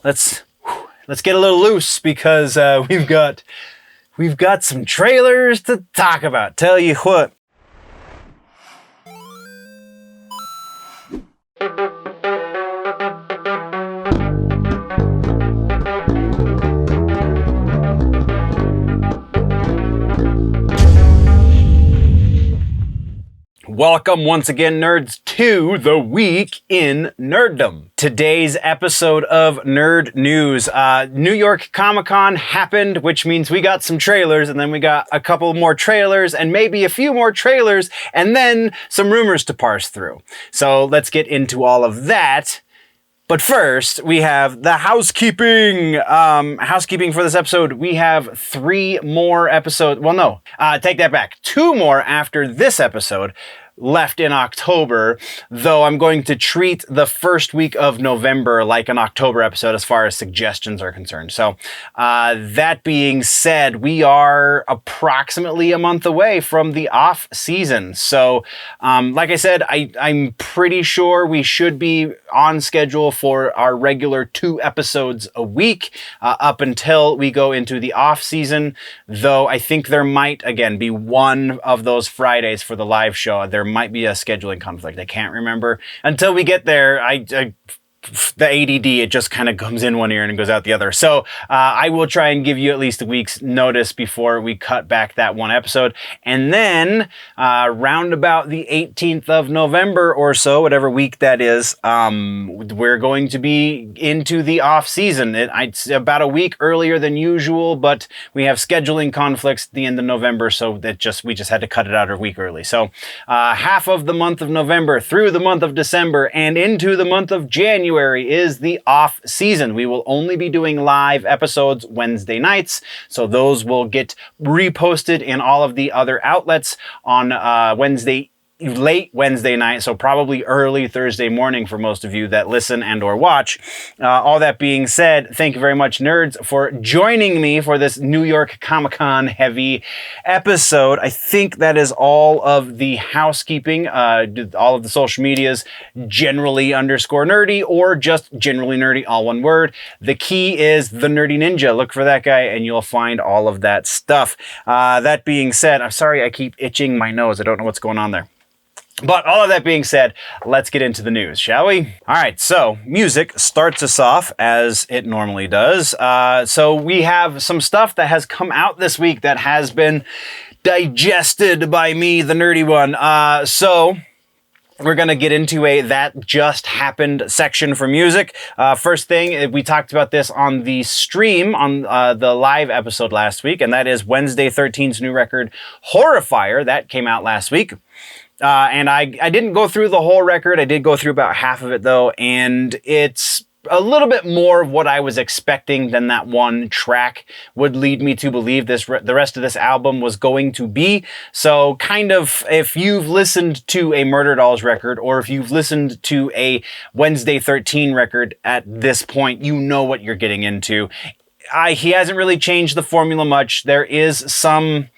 let's get a little loose because we've got some trailers to talk about. Tell you what. Welcome once again, nerds, to the Week in Nerdom. Today's episode of Nerd News. New York Comic-Con happened, which means we got some trailers, and then we got a couple more trailers, and maybe a few more trailers, and then some rumors to parse through. So let's get into all of that. But first, we have the housekeeping. Housekeeping for this episode. We have 3 more episodes. Well, no, take that back. 2 more after this episode left in October, though I'm going to treat the first week of November like an October episode as far as suggestions are concerned. So that being said, we are approximately a month away from the off season. So like I said, I'm pretty sure we should be on schedule for our regular 2 episodes a week up until we go into the off season, though I think there might, again, be one of those Fridays for the live show. There might be a scheduling conflict. I can't remember. Until we get there, the ADD, it just kind of comes in one ear and goes out the other. So I will try and give you at least a week's notice before we cut back that one episode. And then round about the 18th of November or so, whatever week that is, we're going to be into the off season. It's about a week earlier than usual, but we have scheduling conflicts at the end of November, so we just had to cut it out a week early. So half of the month of November through the month of December and into the month of January is the off season. We will only be doing live episodes Wednesday nights, so those will get reposted in all of the other outlets on late Wednesday night, so probably early Thursday morning for most of you that listen and or watch. All that being said, thank you very much, nerds, for joining me for this New York Comic-Con heavy episode. I think that is all of the housekeeping, all of the social medias, generally _nerdy or just generally nerdy, all one word. The key is the Nerdy Ninja. Look for that guy and you'll find all of that stuff. That being said, I'm sorry I keep itching my nose. I don't know what's going on there. But all of that being said, let's get into the news, shall we? All right, so music starts us off as it normally does. So we have some stuff that has come out this week that has been digested by me, the nerdy one. So we're going to get into a That Just Happened section for music. First thing, we talked about this on the stream on the live episode last week, and that is Wednesday 13's new record, Horrifier. That came out last week. And I didn't go through the whole record. I did go through about half of it, though, and it's a little bit more of what I was expecting than that one track would lead me to believe the rest of this album was going to be. So kind of, if you've listened to a Murder Dolls record, or if you've listened to a Wednesday 13 record at this point, you know what you're getting into. He hasn't really changed the formula much. There is some...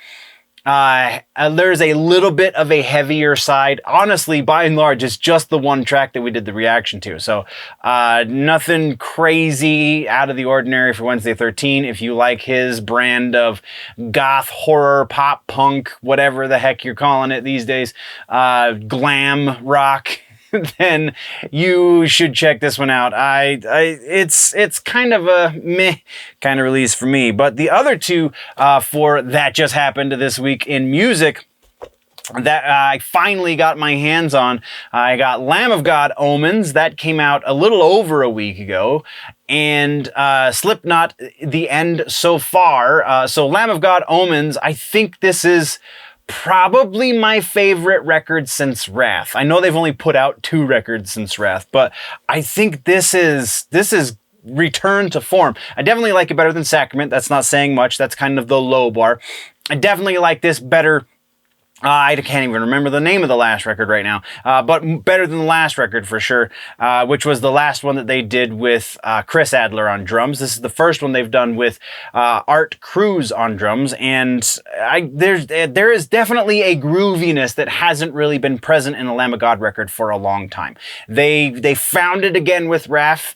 there's a little bit of a heavier side. Honestly, by and large, it's just the one track that we did the reaction to. So, nothing crazy out of the ordinary for Wednesday 13. If you like his brand of goth, horror, pop, punk, whatever the heck you're calling it these days, glam rock, then you should check this one out. It's kind of a meh kind of release for me. But the other 2 for That Just Happened this week in music that I finally got my hands on, I got Lamb of God Omens. That came out a little over a week ago. And Slipknot, The End So Far. So Lamb of God Omens, I think this is probably my favorite record since Wrath. I know they've only put out 2 records since Wrath, but I think this is return to form. I definitely like it better than Sacrament. That's not saying much. That's kind of the low bar. I definitely like this better I can't even remember the name of the last record right now, but better than the last record for sure, which was the last one that they did with Chris Adler on drums. This is the first one they've done with Art Cruz on drums, and there is definitely a grooviness that hasn't really been present in a Lamb of God record for a long time. They found it again with Wrath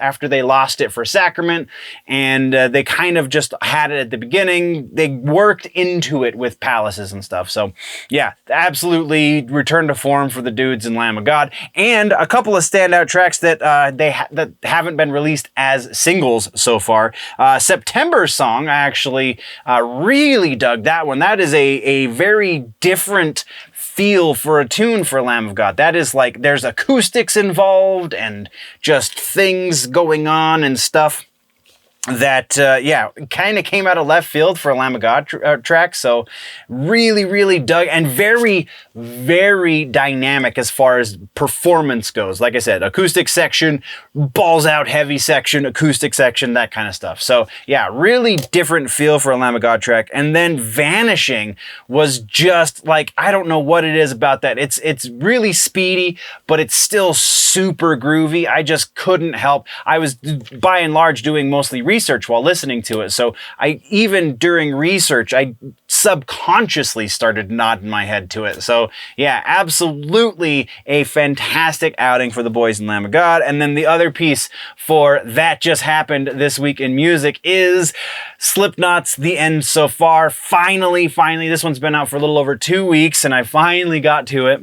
after they lost it for Sacrament, and they kind of just had it at the beginning. They worked into it with Palaces and stuff, so yeah, absolutely return to form for the dudes in Lamb of God, and a couple of standout tracks that that haven't been released as singles so far. September's song, I actually really dug that one. That is a very different feel for a tune for Lamb of God. That is like there's acoustics involved and just things going on and stuff that, yeah, kind of came out of left field for a Lamb of God track. So really dug, and very, very dynamic as far as performance goes. Like I said, acoustic section, balls out heavy section, acoustic section, that kind of stuff. So yeah, really different feel for a Lamb of God track. And then Vanishing was just like, I don't know what it is about that. It's really speedy, but it's still super groovy. I just couldn't help. I was by and large doing mostly research while listening to it. So even during research, I subconsciously started nodding my head to it. So yeah, absolutely a fantastic outing for the boys in Lamb of God. And then the other piece for That Just Happened this week in music is Slipknot's The End So Far. Finally, this one's been out for a little over 2 weeks, and I finally got to it.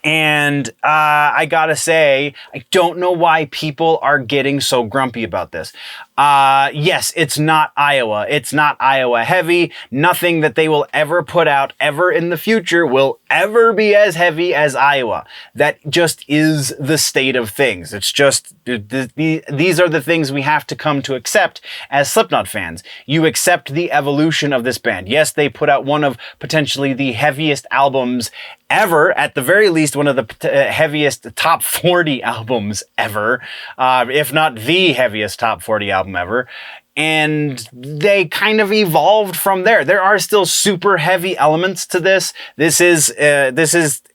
And I gotta say, I don't know why people are getting so grumpy about this. Yes, it's not Iowa. It's not Iowa heavy. Nothing that they will ever put out ever in the future will ever be as heavy as Iowa. That just is the state of things. It's just, these are the things we have to come to accept as Slipknot fans. You accept the evolution of this band. Yes, they put out one of potentially the heaviest albums ever, at the very least, one of the heaviest top 40 albums ever, if not the heaviest top 40 album ever. And they kind of evolved from there. There are still super heavy elements to this. This is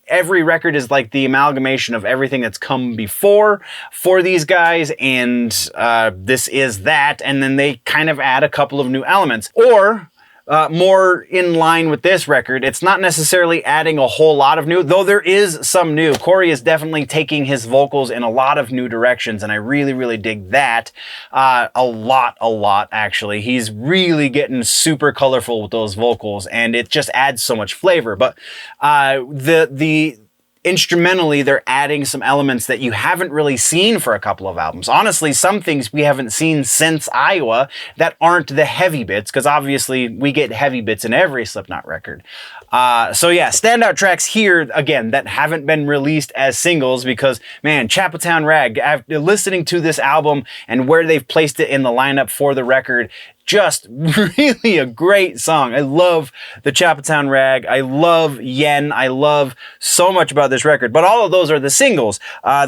every record is like the amalgamation of everything that's come before for these guys, and this is that. And then they kind of add a couple of new elements, or more in line with this record, it's not necessarily adding a whole lot of new, though there is some new. Corey is definitely taking his vocals in a lot of new directions, and I really dig that. A lot, actually. He's really getting super colorful with those vocals, and it just adds so much flavor. But instrumentally, they're adding some elements that you haven't really seen for a couple of albums. Honestly, some things we haven't seen since Iowa that aren't the heavy bits, because obviously we get heavy bits in every Slipknot record. So yeah, standout tracks here, again, that haven't been released as singles, because, man, Chapeltown Rag, after listening to this album and where they've placed it in the lineup for the record, just really a great song. I love the Chapeltown Rag. I love Yen. I love so much about this record, but all of those are the singles.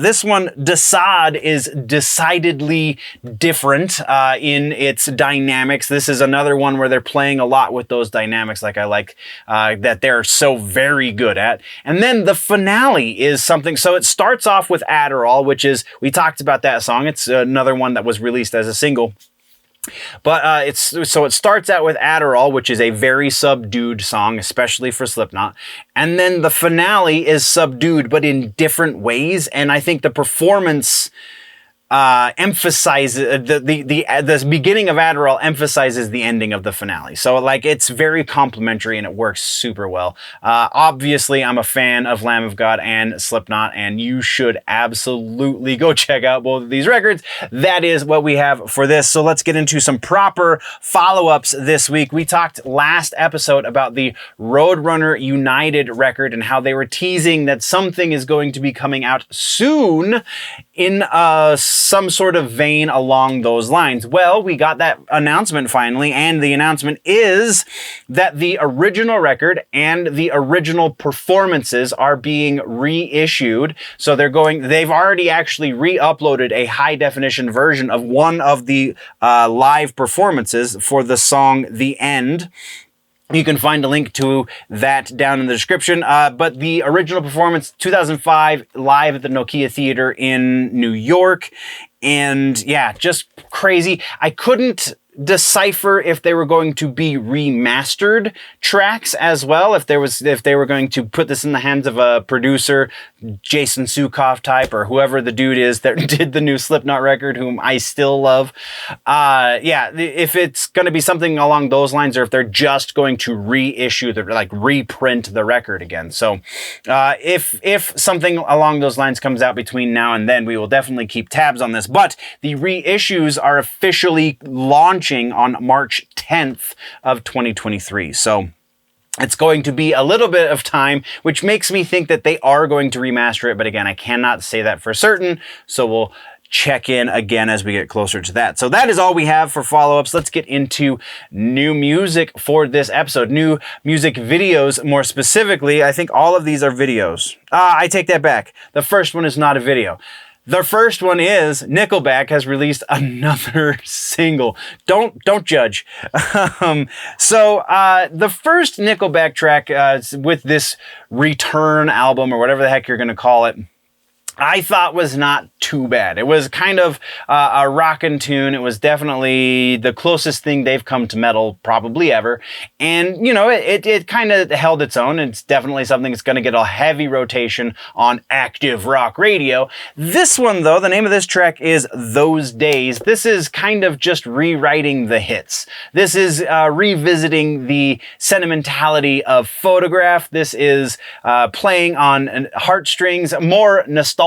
This one, Desaad, is decidedly different in its dynamics. This is another one where they're playing a lot with those dynamics, like I like that they're so very good at. And then the finale is something, so it starts off with Adderall, which is, we talked about that song. It's another one that was released as a single. But it starts out with Adderall, which is a very subdued song, especially for Slipknot. And then the finale is subdued, but in different ways. And I think the performance emphasizes the beginning of Adderall emphasizes the ending of the finale. So like, it's very complimentary and it works super well. Obviously, I'm a fan of Lamb of God and Slipknot, and you should absolutely go check out both of these records. That is what we have for this. So let's get into some proper follow-ups this week. We talked last episode about the Roadrunner United record and how they were teasing that something is going to be coming out soon in some sort of vein along those lines. Well, we got that announcement finally, and the announcement is that the original record and the original performances are being reissued. So they've already actually re-uploaded a high-definition version of one of the live performances for the song The End. You can find a link to that down in the description. But the original performance, 2005, live at the Nokia Theater in New York. And yeah, just crazy. I couldn't decipher if they were going to be remastered tracks as well, if they were going to put this in the hands of a producer, Jason Sukoff type, or whoever the dude is that did the new Slipknot record, whom I still love. Yeah, if it's going to be something along those lines, or if they're just going to reissue reprint the record again. So if something along those lines comes out between now and then, we will definitely keep tabs on this. But the reissues are officially launching on March 10th of 2023. So it's going to be a little bit of time, which makes me think that they are going to remaster it. But again, I cannot say that for certain. So we'll check in again as we get closer to that. So that is all we have for follow-ups. Let's get into new music for this episode. New music videos, more specifically. I think all of these are videos. I take that back. The first one is not a video. The first one is Nickelback has released another single. Don't judge. So the first Nickelback track with this Return album, or whatever the heck you're going to call it, I thought was not too bad. It was kind of a rockin' tune. It was definitely the closest thing they've come to metal probably ever. And, you know, it kind of held its own. It's definitely something that's going to get a heavy rotation on active rock radio. This one, though, the name of this track is Those Days. This is kind of just rewriting the hits. This is revisiting the sentimentality of Photograph. This is playing on heartstrings, more nostalgia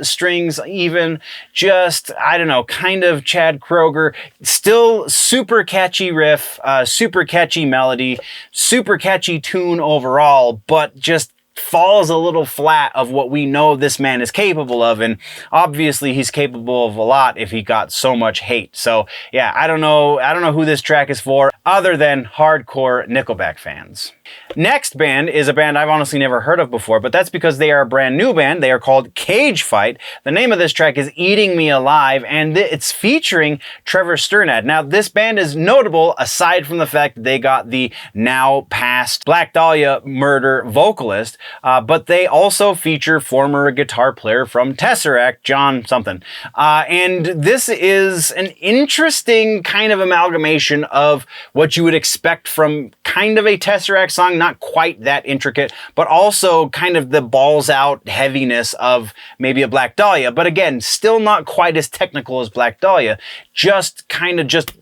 strings, even just, I don't know, kind of Chad Kroeger. Still super catchy riff, super catchy melody, super catchy tune overall, but just falls a little flat of what we know this man is capable of. And obviously he's capable of a lot if he got so much hate. So yeah, I don't know who this track is for other than hardcore Nickelback fans. Next band is a band I've honestly never heard of before, but that's because they are a brand new band. They are called Cage Fight. The name of this track is Eating Me Alive, and it's featuring Trevor Sturnad. Now, this band is notable aside from the fact that they got the now passed Black Dahlia murder vocalist, but they also feature former guitar player from Tesseract, John something. And this is an interesting kind of amalgamation of what you would expect from kind of a Tesseract song, not quite that intricate, but also kind of the balls out heaviness of maybe a Black Dahlia. But again, still not quite as technical as Black Dahlia, just kind of just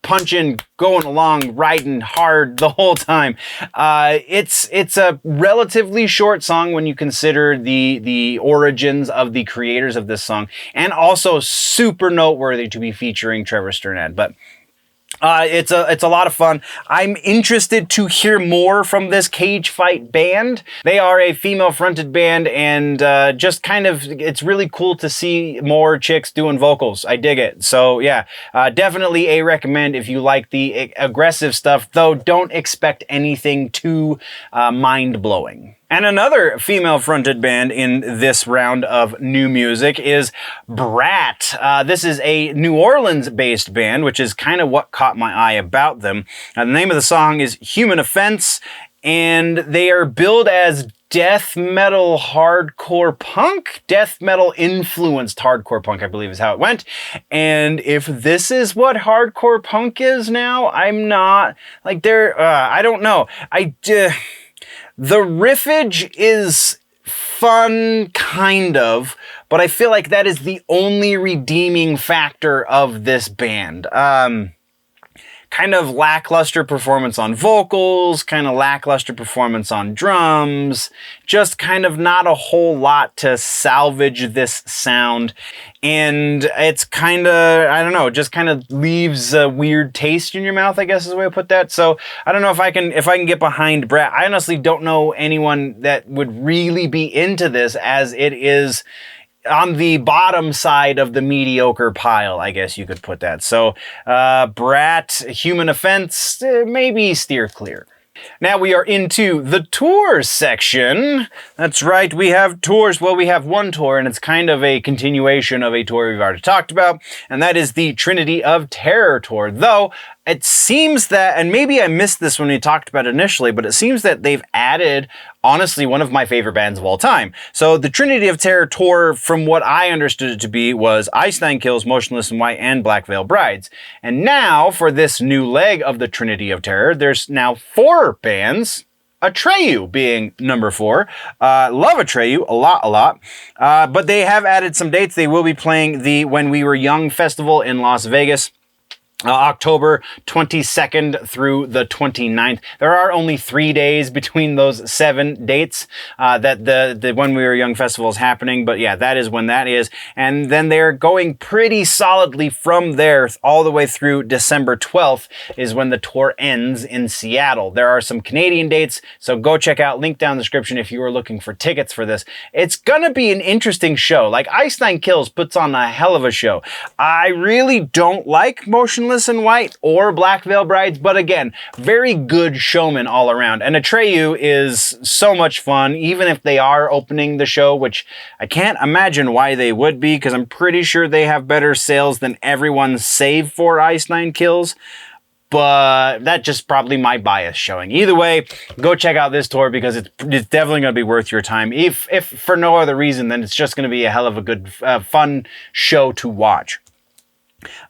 punching, going along, riding hard the whole time. It's a relatively short song when you consider the origins of the creators of this song, and also super noteworthy to be featuring Trevor Sturnad. But it's a lot of fun. I'm interested to hear more from this Cage Fight band. They are a female-fronted band, and just kind of, it's really cool to see more chicks doing vocals. I dig it. So yeah, definitely a recommend if you like the aggressive stuff, though don't expect anything too mind-blowing. And another female-fronted band in this round of new music is Brat. This is a New Orleans-based band, which is kind of what caught my eye about them. The name of the song is Human Offense, and they are billed as death metal hardcore punk? Death metal influenced hardcore punk, I believe is how it went. And if this is what hardcore punk is now, I'm not, like, I don't know. The riffage is fun, kind of, but I feel like that is the only redeeming factor of this band. Kind of lackluster performance on vocals, kind of lackluster performance on drums, just kind of not a whole lot to salvage this sound. And it's kind of, I don't know, just kind of leaves a weird taste in your mouth, I guess is the way to put that. So I don't know if I can get behind Brat. I honestly don't know anyone that would really be into this, as it is on the bottom side of the mediocre pile, I guess you could put that. So, Brat, Human Offense, maybe steer clear. Now we are into the tours section. That's right, we have tours. Well, we have one tour, and it's kind of a continuation of a tour we've already talked about, and that is the Trinity of Terror tour. Though, it seems that, and maybe I missed this when we talked about it initially, but it seems that they've added, honestly, one of my favorite bands of all time. So the Trinity of Terror tour, from what I understood it to be, was Ice Nine Kills, Motionless in White, and Black Veil Brides. And now, for this new leg of the Trinity of Terror, there's now 4 bands. Atreyu being number 4. Love Atreyu a lot. But they have added some dates. They will be playing the When We Were Young festival in Las Vegas. October 22nd through the 29th. There are only 3 days between those 7 dates that the When We Were Young festival is happening. But yeah, that is when that is. And then they're going pretty solidly from there all the way through December 12th is when the tour ends in Seattle. There are some Canadian dates, so go check out, link down in the description if you are looking for tickets for this. It's gonna be an interesting show. Like, Ice Nine Kills puts on a hell of a show. I really don't like Motionless in White or Black Veil Brides, but again, very good showmen all around. And Atreyu is so much fun, even if they are opening the show, which I can't imagine why they would be, because I'm pretty sure they have better sales than everyone save for Ice Nine Kills. But that's just probably my bias showing. Either way, go check out this tour because it's definitely going to be worth your time. If for no other reason, then it's just going to be a hell of a good, fun show to watch.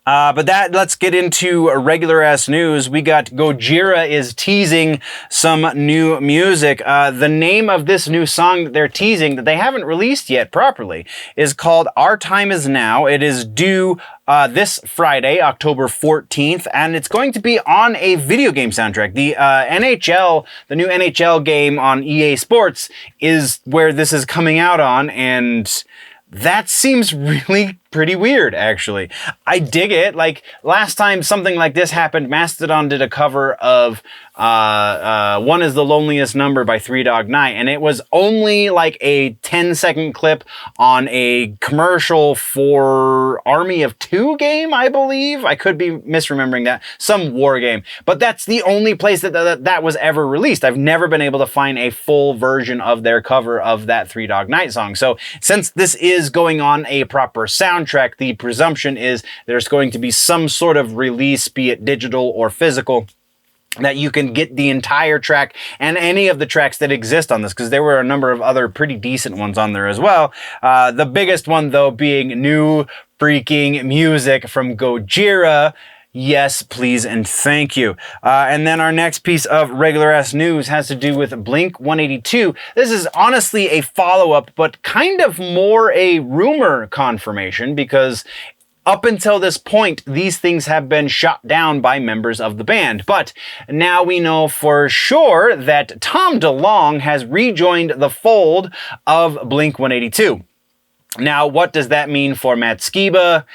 But let's get into regular ass news. We got Gojira is teasing some new music. The name of this new song that they're teasing, that they haven't released yet properly, is called Our Time Is Now. It is due this Friday, October 14th, and it's going to be on a video game soundtrack. The NHL, the new NHL game on EA Sports, is where this is coming out on, and that seems really pretty weird, actually. I dig it. Like, last time something like this happened, Mastodon did a cover of One Is the Loneliest Number by Three Dog Night, and it was only like a 10-second clip on a commercial for Army of Two game, I believe. I could be misremembering that. Some war game. But that's the only place that was ever released. I've never been able to find a full version of their cover of that Three Dog Night song. So, since this is going on a proper soundtrack, the presumption is there's going to be some sort of release, be it digital or physical, that you can get the entire track and any of the tracks that exist on this, because there were a number of other pretty decent ones on there as well. The biggest one, though, being new freaking music from Gojira. Yes, please, and thank you. And then our next piece of regular-ass news has to do with Blink-182. This is honestly a follow-up, but kind of more a rumor confirmation, because up until this point, these things have been shot down by members of the band. But now we know for sure that Tom DeLonge has rejoined the fold of Blink-182. Now, what does that mean for Matt Skiba?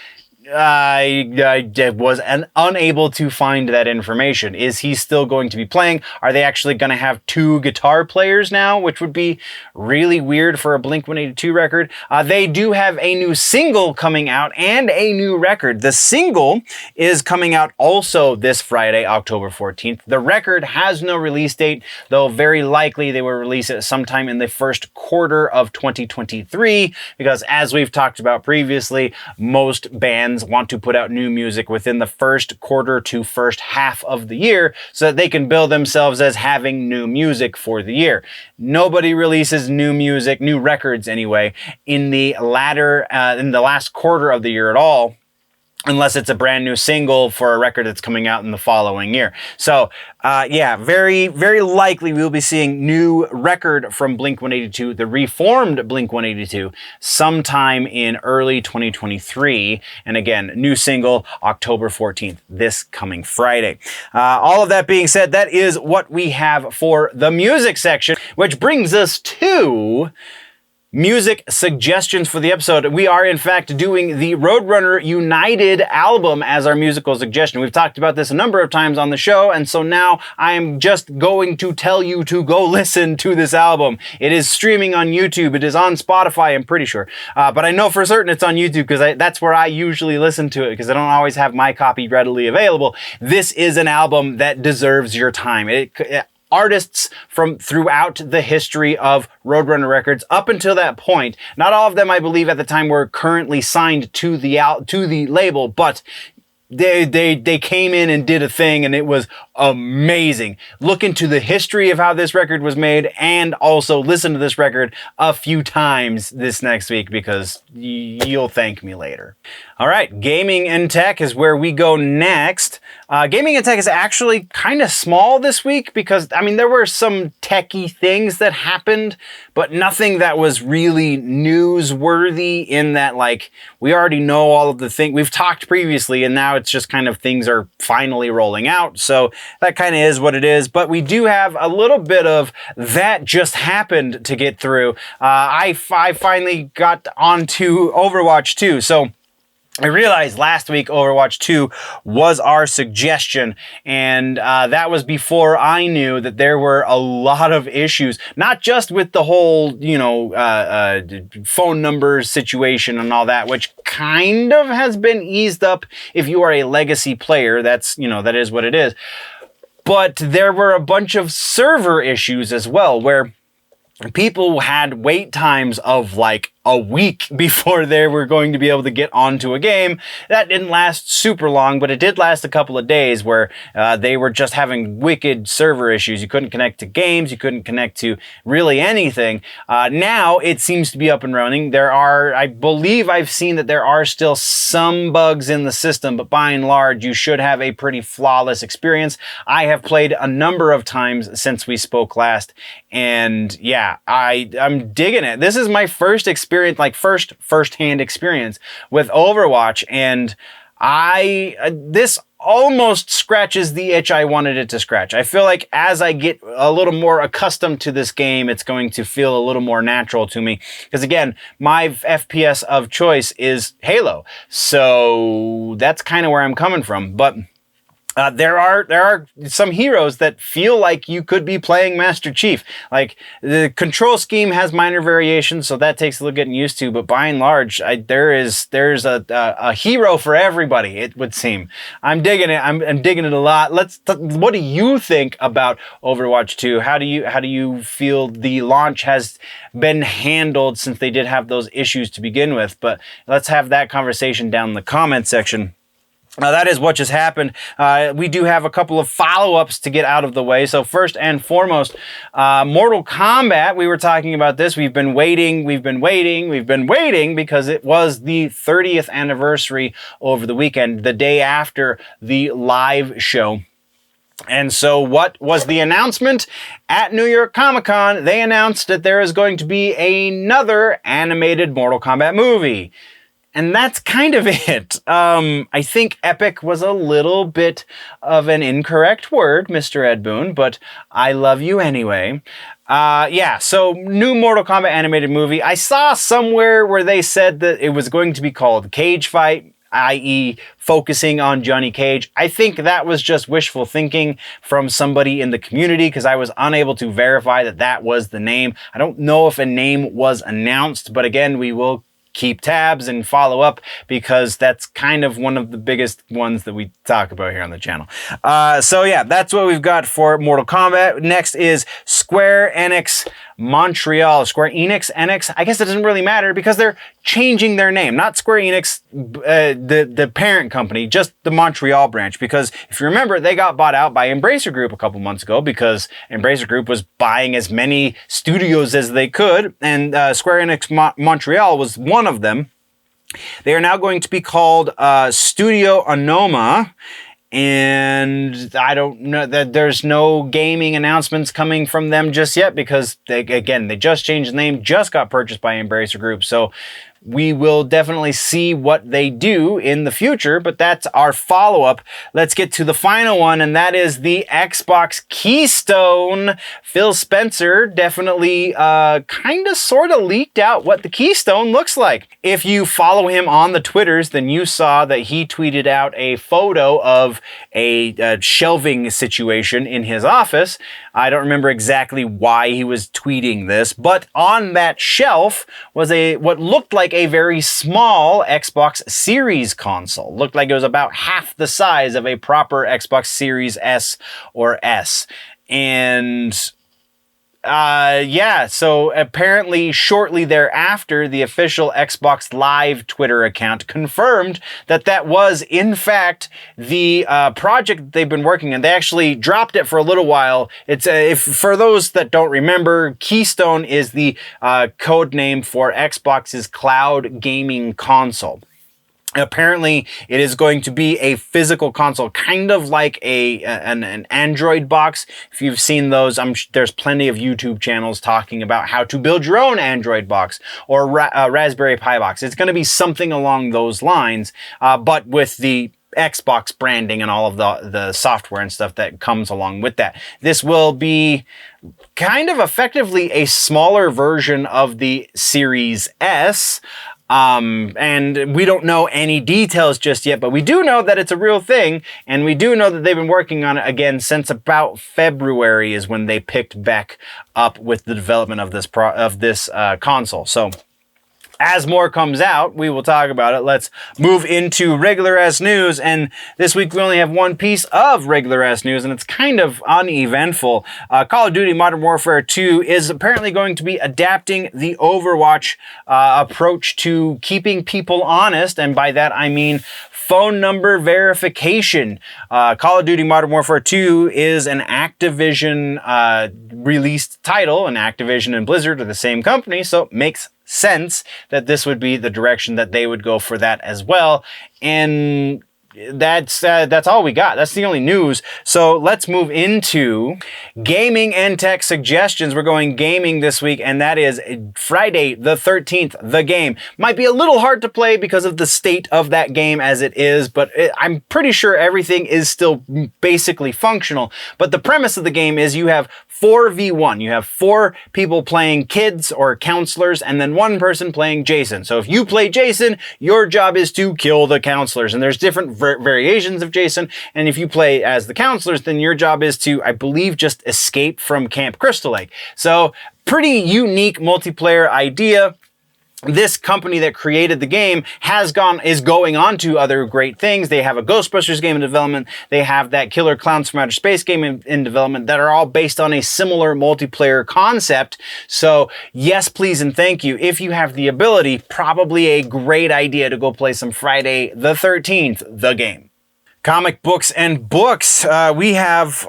I was unable to find that information. Is he still going to be playing? Are they actually going to have 2 guitar players now, which would be really weird for a Blink-182 record? They do have a new single coming out and a new record. The single is coming out also this Friday, October 14th. The record has no release date, though very likely they will release it sometime in the first quarter of 2023, because as we've talked about previously, most bands want to put out new music within the first quarter to first half of the year so that they can bill themselves as having new music for the year. Nobody releases new music, new records anyway, in the last quarter of the year at all, unless it's a brand new single for a record that's coming out in the following year. So, yeah, very, very likely we'll be seeing new record from Blink-182, the reformed Blink-182, sometime in early 2023. And again, new single, October 14th, this coming Friday. All of that being said, that is what we have for the music section, which brings us to music suggestions for the episode. We are, in fact, doing the Roadrunner United album as our musical suggestion. We've talked about this a number of times on the show, and so now I am just going to tell you to go listen to this album. It is streaming on YouTube. It is on Spotify, I'm pretty sure. But I know for certain it's on YouTube because that's where I usually listen to it, because I don't always have my copy readily available. This is an album that deserves your time. artists from throughout the history of Roadrunner Records up until that point. Not all of them, I believe, at the time were currently signed to the label, but they came in and did a thing, and it was amazing. Look into the history of how this record was made, and also listen to this record a few times this next week, because you'll thank me later. All right, gaming and tech is where we go next. Gaming and tech is actually kind of small this week because, I mean, there were some techie things that happened, but nothing that was really newsworthy in that, like, we already know all of the things we've talked previously, and now it's just kind of things are finally rolling out. So that kind of is what it is. But we do have a little bit of that just happened to get through. I finally got onto Overwatch 2. So I realized last week Overwatch 2 was our suggestion, and that was before I knew that there were a lot of issues, not just with the whole, phone numbers situation and all that, which kind of has been eased up if you are a legacy player. That's, that is what it is. But there were a bunch of server issues as well, where people had wait times of like a week before they were going to be able to get onto a game. That didn't last super long, but it did last a couple of days where they were just having wicked server issues. You couldn't connect to games. You couldn't connect to really anything. Now it seems to be up and running. I believe I've seen that there are still some bugs in the system, but by and large, you should have a pretty flawless experience. I have played a number of times since we spoke last, and yeah, I'm digging it. This is my first experience, like first-hand experience with Overwatch, and this almost scratches the itch I wanted it to scratch. I feel like as I get a little more accustomed to this game, it's going to feel a little more natural to me. Because again, my FPS of choice is Halo, so that's kind of where I'm coming from. But there are some heroes that feel like you could be playing Master Chief. Like, the control scheme has minor variations, so that takes a little getting used to. But by and large, there's a hero for everybody, it would seem. I'm digging it. I'm digging it a lot. What do you think about Overwatch 2? How do you feel the launch has been handled, since they did have those issues to begin with? But let's have that conversation down in the comment section. That is what just happened. We do have a couple of follow-ups to get out of the way. So first and foremost, Mortal Kombat, we were talking about this. We've been waiting because it was the 30th anniversary over the weekend, the day after the live show. And so what was the announcement? At New York Comic-Con, they announced that there is going to be another animated Mortal Kombat movie. And that's kind of it. I think epic was a little bit of an incorrect word, Mr. Ed Boon, but I love you anyway. So new Mortal Kombat animated movie. I saw somewhere where they said that it was going to be called Cage Fight, i.e. focusing on Johnny Cage. I think that was just wishful thinking from somebody in the community, because I was unable to verify that that was the name. I don't know if a name was announced, but again, we will keep tabs and follow up, because that's kind of one of the biggest ones that we talk about here on the channel. So yeah, that's what we've got for Mortal Kombat. Next is Square Enix Montreal. Square Enix. I guess it doesn't really matter because they're changing their name. Not Square Enix, the parent company, just the Montreal branch. Because if you remember, they got bought out by Embracer Group a couple months ago, because Embracer Group was buying as many studios as they could, and Square Enix Montreal was one of them. They are now going to be called Studio Onoma. And I don't know that there's no gaming announcements coming from them just yet, because they just changed the name, just got purchased by Embracer Group. So we will definitely see what they do in the future, but that's our follow-up. Let's get to the final one, and that is the Xbox Keystone. Phil Spencer definitely kind of sort of leaked out what the Keystone looks like. If you follow him on the Twitters, then you saw that he tweeted out a photo of a shelving situation in his office. I don't remember exactly why he was tweeting this, but on that shelf was what looked like a very small Xbox Series console. Looked like it was about half the size of a proper Xbox Series S or S. And yeah, so apparently shortly thereafter, the official Xbox Live Twitter account confirmed that that was, in fact, the project they've been working on. They actually dropped it for a little while. It's for those that don't remember, Keystone is the code name for Xbox's cloud gaming console. Apparently, it is going to be a physical console, kind of like an Android box. If you've seen those, there's plenty of YouTube channels talking about how to build your own Android box or Raspberry Pi box. It's going to be something along those lines, but with the Xbox branding and all of the software and stuff that comes along with that. This will be kind of effectively a smaller version of the Series S. And we don't know any details just yet, but we do know that it's a real thing, and we do know that they've been working on it again since about February is when they picked back up with the development of this console. So as more comes out, we will talk about it. Let's move into regular ass news. And this week we only have one piece of regular ass news, and it's kind of uneventful. Call of Duty Modern Warfare 2 is apparently going to be adapting the Overwatch approach to keeping people honest. And by that, I mean phone number verification. Call of Duty Modern Warfare 2 is an Activision released title, and Activision and Blizzard are the same company, so it makes sense that this would be the direction that they would go for that as well. And that's all we got. That's the only news. So let's move into gaming and tech suggestions. We're going gaming this week, and that is Friday the 13th, the game. Might be a little hard to play because of the state of that game as it is, but I'm pretty sure everything is still basically functional. But the premise of the game is you have 4v1. You have 4 people playing kids or counselors, and then 1 person playing Jason. So if you play Jason, your job is to kill the counselors, and there's different variations of Jason. And if you play as the counselors, then your job is to, I believe, just escape from Camp Crystal Lake. So pretty unique multiplayer idea. This company that created the game is going on to other great things. They have a Ghostbusters game in development. They have that Killer Clowns from Outer Space game in development that are all based on a similar multiplayer concept. So yes, please, and thank you. If you have the ability, probably a great idea to go play some Friday the 13th, the game. Comic books and books. We have,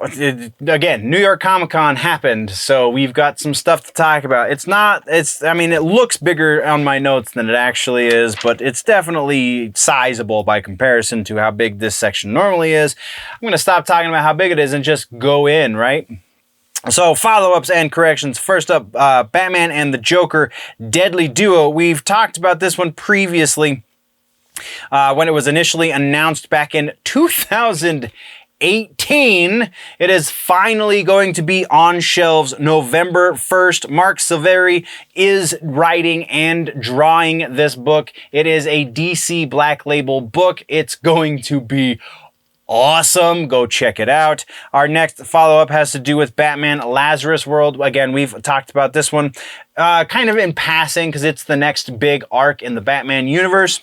again, New York Comic Con happened, so we've got some stuff to talk about. I mean, it looks bigger on my notes than it actually is, but it's definitely sizable by comparison to how big this section normally is. I'm going to stop talking about how big it is and just go in, right? So follow-ups and corrections. First up, Batman and the Joker Deadly Duo. We've talked about this one previously. When it was initially announced back in 2018, it is finally going to be on shelves November 1st. Mark Silveri is writing and drawing this book. It is a DC Black Label book. It's going to be awesome. Go check it out. Our next follow-up has to do with Batman Lazarus World. Again, we've talked about this one kind of in passing because it's the next big arc in the Batman universe.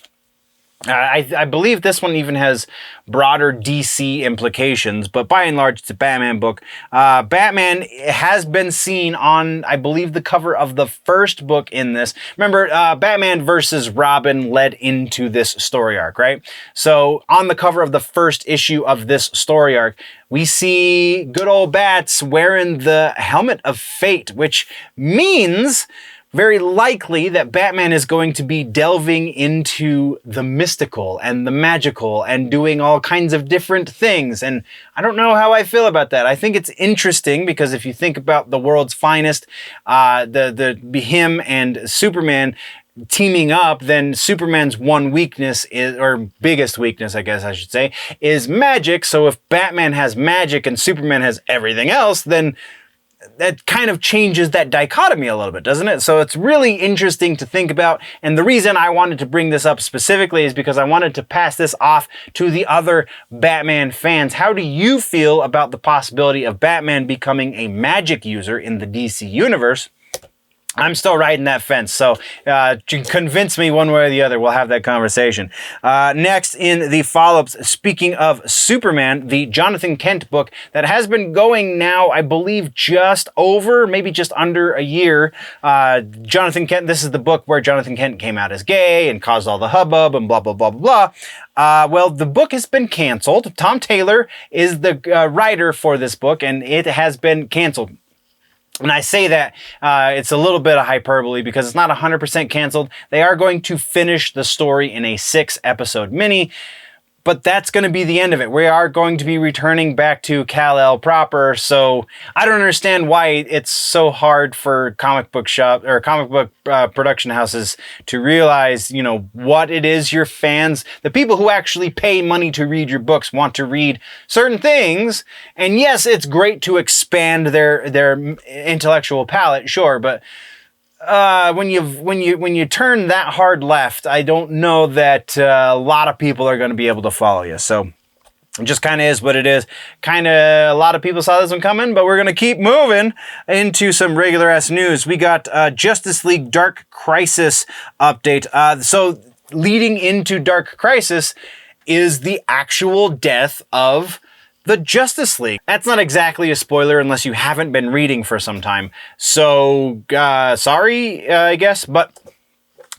I believe this one even has broader DC implications, but by and large, it's a Batman book. Batman has been seen on, I believe, the cover of the first book in this. Remember, Batman versus Robin led into this story arc, right? So on the cover of the first issue of this story arc, we see good old Bats wearing the helmet of fate, which means very likely that Batman is going to be delving into the mystical and the magical and doing all kinds of different things. And I don't know how I feel about that. I think it's interesting because if you think about the world's finest, him and Superman teaming up, then Superman's one weakness is, or biggest weakness, I guess I should say, is magic. So if Batman has magic and Superman has everything else, then that kind of changes that dichotomy a little bit, doesn't it? So it's really interesting to think about. And the reason I wanted to bring this up specifically is because I wanted to pass this off to the other Batman fans. How do you feel about the possibility of Batman becoming a magic user in the DC universe? I'm still riding that fence, so convince me one way or the other. We'll have that conversation. Next, in the follow-ups, speaking of Superman, the Jonathan Kent book that has been going now, I believe, just over, maybe just under a year. Jonathan Kent, this is the book where Jonathan Kent came out as gay and caused all the hubbub and blah, blah, blah, blah, blah. Well, the book has been canceled. Tom Taylor is the writer for this book, and it has been canceled. And I say that it's a little bit of hyperbole because it's not 100% canceled. They are going to finish the story in a 6-episode mini, but that's going to be the end of it. We are going to be returning back to Kal-El proper, so I don't understand why it's so hard for comic book production houses to realize, you know, what it is your fans, the people who actually pay money to read your books, want to read certain things. And yes, it's great to expand their intellectual palette, sure, but when you turn that hard left, I don't know that a lot of people are going to be able to follow you. So it just kind of is what it is. Kind of a lot of people saw this one coming, but we're going to keep moving into some regular ass news. We got Justice League Dark Crisis update. So leading into Dark Crisis is the actual death of the Justice League. That's not exactly a spoiler unless you haven't been reading for some time. So, sorry, I guess. But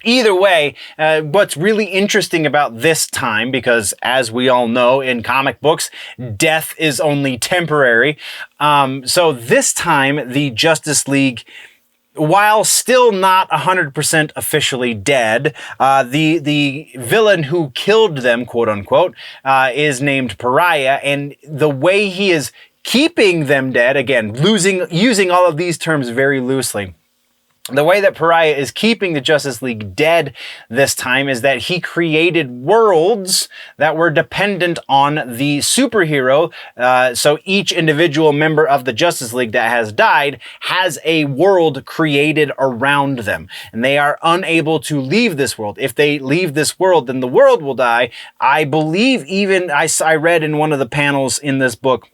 either way, what's really interesting about this time, because as we all know in comic books, death is only temporary. So this time, the Justice League, while still not 100% officially dead, the villain who killed them, quote unquote, is named Pariah, and the way he is keeping them dead, again, using all of these terms very loosely, the way that Pariah is keeping the Justice League dead this time is that he created worlds that were dependent on the superhero. So each individual member of the Justice League that has died has a world created around them, and they are unable to leave this world. If they leave this world, then the world will die. I believe even, I read in one of the panels in this book,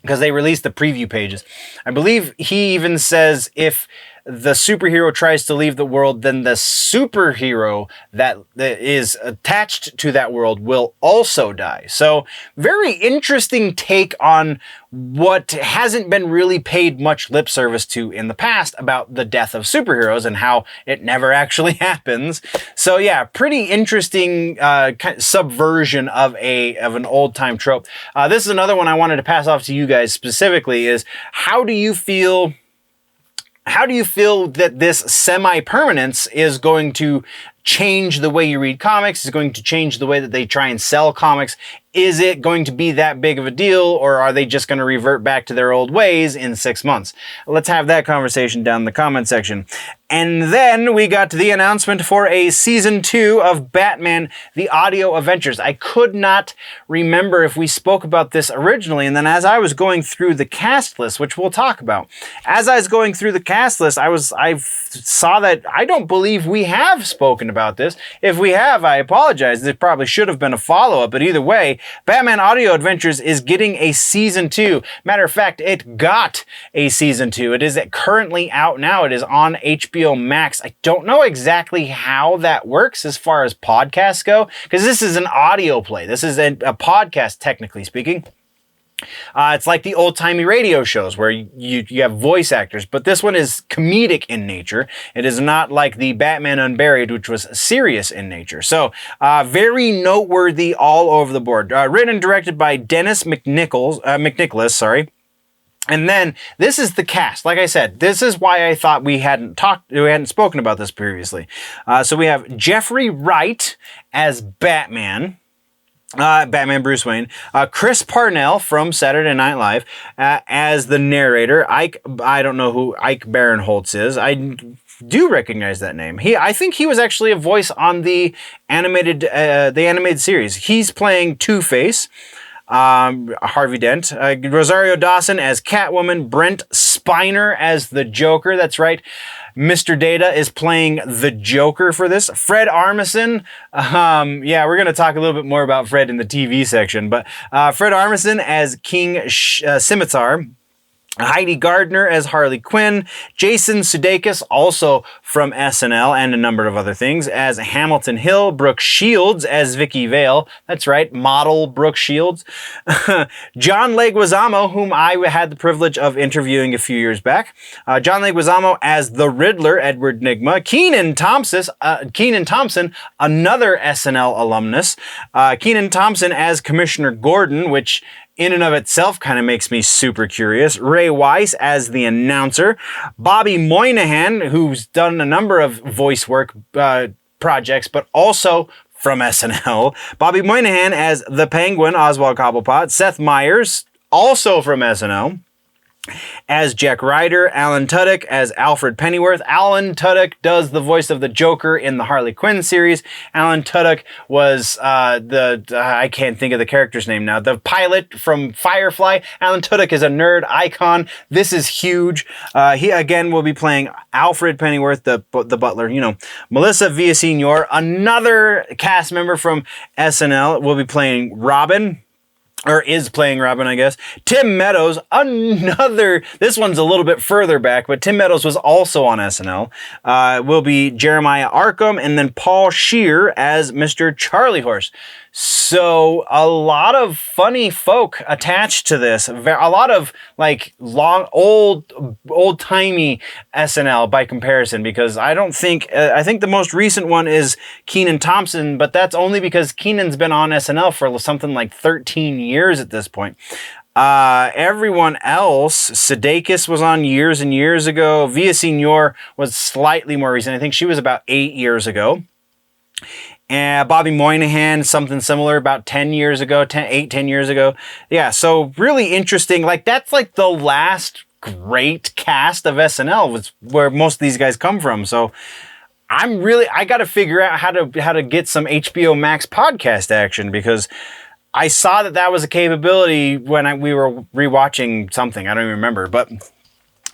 because they released the preview pages, I believe he even says if the superhero tries to leave the world, then the superhero that is attached to that world will also die. So very interesting take on what hasn't been really paid much lip service to in the past about the death of superheroes and how it never actually happens. So yeah, pretty interesting subversion of an old time trope. This is another one I wanted to pass off to you guys specifically is how do you feel that this semi-permanence is going to change the way you read comics, is going to change the way that they try and sell comics? Is it going to be that big of a deal, or are they just going to revert back to their old ways in 6 months? Let's have that conversation down in the comment section. And then we got the announcement for a season 2 of Batman, The Audio Adventures. I could not remember if we spoke about this originally, and then as I was going through the cast list, which we'll talk about, as I was going through the cast list, I saw that I don't believe we have spoken about this. If we have, I apologize. It probably should have been a follow-up, but either way, Batman Audio Adventures is getting a season 2. Matter of fact, it got a season 2. It is currently out now. It is on HBO Max. I don't know exactly how that works as far as podcasts go, because this is an audio play. This is a podcast, technically speaking. It's like the old-timey radio shows where you have voice actors, but this one is comedic in nature. It is not like the Batman Unburied, which was serious in nature. So, very noteworthy all over the board. Written and directed by Dennis McNicholas, sorry. And then this is the cast. Like I said, this is why I thought we hadn't spoken about this previously. So we have Jeffrey Wright as Batman. Batman Bruce Wayne, Chris Parnell from Saturday Night Live as the narrator. I don't know who Ike Barinholtz is. I do recognize that name. I think he was actually a voice on the animated series. He's playing Two-Face. Harvey Dent, Rosario Dawson as Catwoman, Brent Spiner as the Joker. That's right. Mr. Data is playing the Joker for this. Fred Armisen. Yeah, we're going to talk a little bit more about Fred in the TV section, but Fred Armisen as King Scimitar. Heidi Gardner as Harley Quinn, Jason Sudeikis, also from SNL and a number of other things, as Hamilton Hill, Brooke Shields as Vicky Vale, that's right, model Brooke Shields, John Leguizamo, whom I had the privilege of interviewing a few years back, John Leguizamo as the Riddler, Edward Nygma, Kenan Thompson, another SNL alumnus, Kenan Thompson as Commissioner Gordon, which in and of itself kind of makes me super curious. Ray Wise as the announcer. Bobby Moynihan, who's done a number of voice work projects, but also from SNL. Bobby Moynihan as the Penguin, Oswald Cobblepot. Seth Meyers, also from SNL, as Jack Ryder. Alan Tudyk as Alfred Pennyworth. Alan Tudyk does the voice of the Joker in the Harley Quinn series. Alan Tudyk was I can't think of the character's name now, the pilot from Firefly. Alan Tudyk is a nerd icon. This is huge. He again will be playing Alfred Pennyworth, the butler. You know, Melissa Villaseñor, another cast member from SNL, will be playing Robin. Or is playing Robin, I guess. Tim Meadows, this one's a little bit further back, but Tim Meadows was also on SNL. Will be Jeremiah Arkham, and then Paul Scheer as Mr. Charlie Horse. So a lot of funny folk attached to this. A lot of like old-timey SNL by comparison, because I think the most recent one is Kenan Thompson, but that's only because Kenan's been on SNL for something like 13 years at this point. Everyone else, Sudeikis was on years and years ago. Villaseñor was slightly more recent. I think she was about 8 years ago. And Bobby Moynihan, something similar, about 10 years ago, 10 years ago. Yeah, so really interesting. Like, that's like the last great cast of SNL, was where most of these guys come from. So I got to figure out how to get some HBO Max podcast action, because I saw that was a capability when we were rewatching something. I don't even remember, but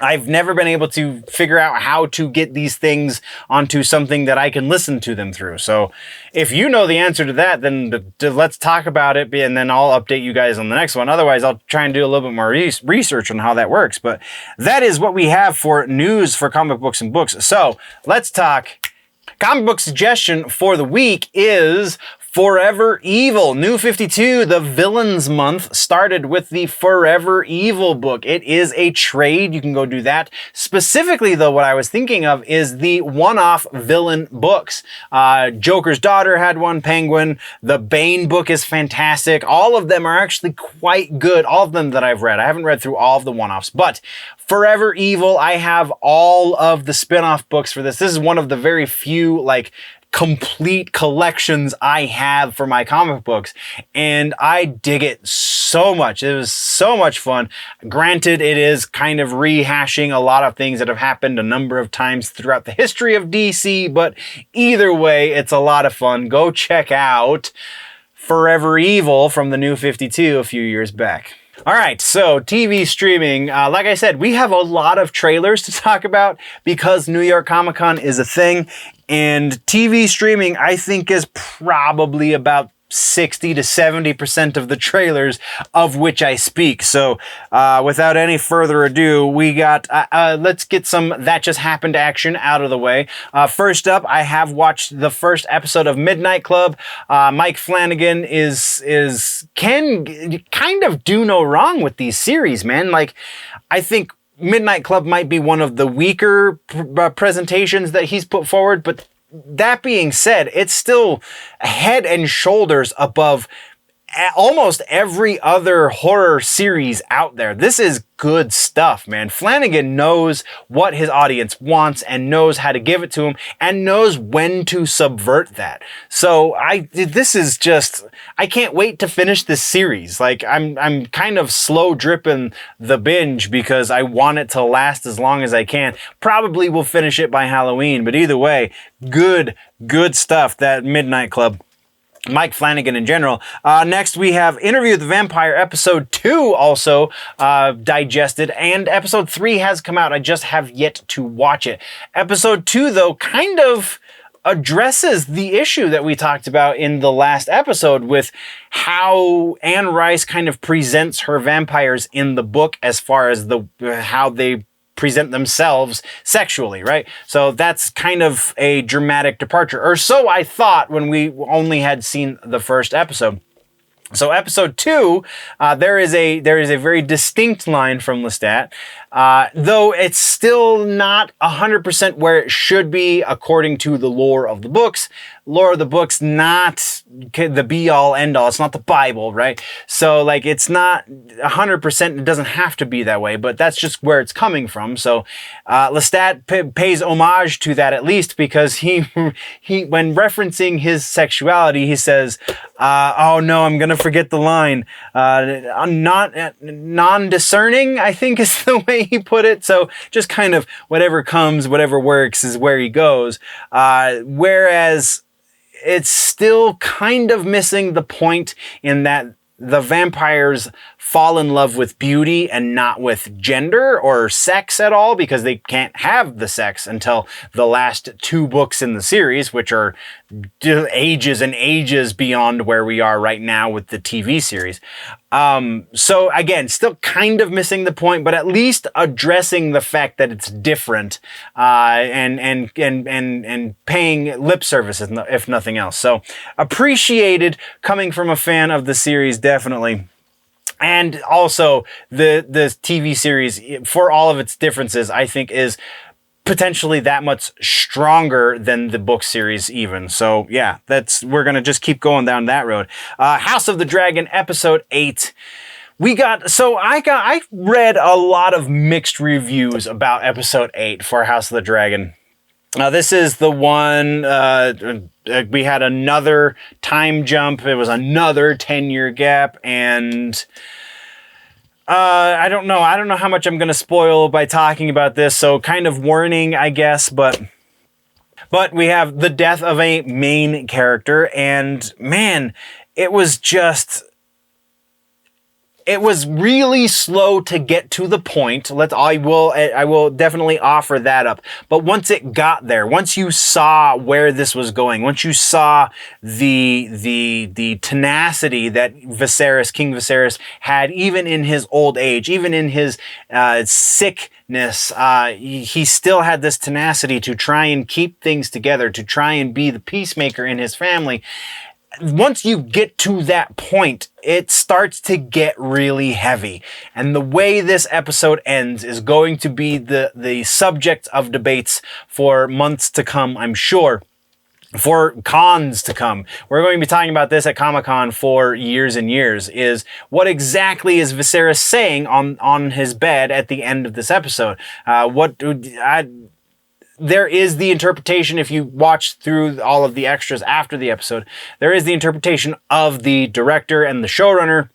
I've never been able to figure out how to get these things onto something that I can listen to them through. So if you know the answer to that, then let's talk about it, and then I'll update you guys on the next one. Otherwise, I'll try and do a little bit more research on how that works. But that is what we have for news for comic books and books. So let's talk. Comic book suggestion for the week is Forever Evil. New 52, the Villains Month, started with the Forever Evil book. It is a trade. You can go do that. Specifically, though, what I was thinking of is the one-off villain books. Joker's Daughter had one, Penguin. The Bane book is fantastic. All of them are actually quite good. All of them that I've read. I haven't read through all of the one-offs, but Forever Evil, I have all of the spin-off books for this. This is one of the very few, complete collections I have for my comic books, and I dig it so much. It was so much fun. Granted, it is kind of rehashing a lot of things that have happened a number of times throughout the history of DC, but either way, it's a lot of fun. Go check out Forever Evil from the New 52 a few years back. All right, so TV streaming. Like I said, we have a lot of trailers to talk about because New York Comic Con is a thing, and TV streaming, I think, is probably about 60 to 70% of the trailers of which I speak. So without any further ado, we got, let's get some That Just Happened action out of the way. First up, I have watched the first episode of Midnight Club. Mike Flanagan can kind of do no wrong with these series, man. I think Midnight Club might be one of the weaker presentations that he's put forward, but that being said, it's still head and shoulders above almost every other horror series out there. This is good stuff, man. Flanagan knows what his audience wants and knows how to give it to them and knows when to subvert that. So I can't wait to finish this series. I'm kind of slow dripping the binge because I want it to last as long as I can. Probably will finish it by Halloween, but either way, good stuff, that Midnight Club. Mike Flanagan in general. Next, we have Interview with the Vampire episode 2 also digested, and episode 3 has come out. I just have yet to watch it. Episode 2, though, kind of addresses the issue that we talked about in the last episode with how Anne Rice kind of presents her vampires in the book as far as how they present themselves sexually, right? So that's kind of a dramatic departure, or so I thought when we only had seen the first episode. So episode 2, there is a very distinct line from Lestat, though it's still not 100% where it should be according to the lore of the books. Lore of the books, not the be-all, end-all. It's not the Bible, right? So, like, it's not 100%. It doesn't have to be that way, but that's just where it's coming from. So, Lestat pays homage to that at least because he when referencing his sexuality, he says, "Oh no, I'm gonna forget the line. Non-discerning, I think is the way he put it. So, just kind of whatever comes, whatever works is where he goes. Whereas it's still kind of missing the point in that the vampires fall in love with beauty and not with gender or sex at all, because they can't have the sex until the last 2 books in the series, which are ages and ages beyond where we are right now with the TV series. So again, still kind of missing the point, but at least addressing the fact that it's different, and paying lip service if nothing else. So appreciated coming from a fan of the series, definitely. And also the TV series, for all of its differences, I think is potentially that much stronger than the book series even. So yeah, we're going to just keep going down that road. House of the Dragon episode 8. I read a lot of mixed reviews about episode 8 for House of the Dragon. This is the one, we had another time jump. It was another 10-year gap, and I don't know how much I'm going to spoil by talking about this, so kind of warning, I guess, but we have the death of a main character, and man, it was really slow to get to the point. I will definitely offer that up. But once it got there, once you saw where this was going, once you saw the tenacity that King Viserys had, even in his old age, even in his sickness, he still had this tenacity to try and keep things together, to try and be the peacemaker in his family. Once you get to that point, it starts to get really heavy. And the way this episode ends is going to be the subject of debates for months to come, I'm sure. For cons to come. We're going to be talking about this at Comic-Con for years and years, is what exactly is Viserys saying on his bed at the end of this episode? There is the interpretation, if you watch through all of the extras after the episode, there is the interpretation of the director and the showrunner,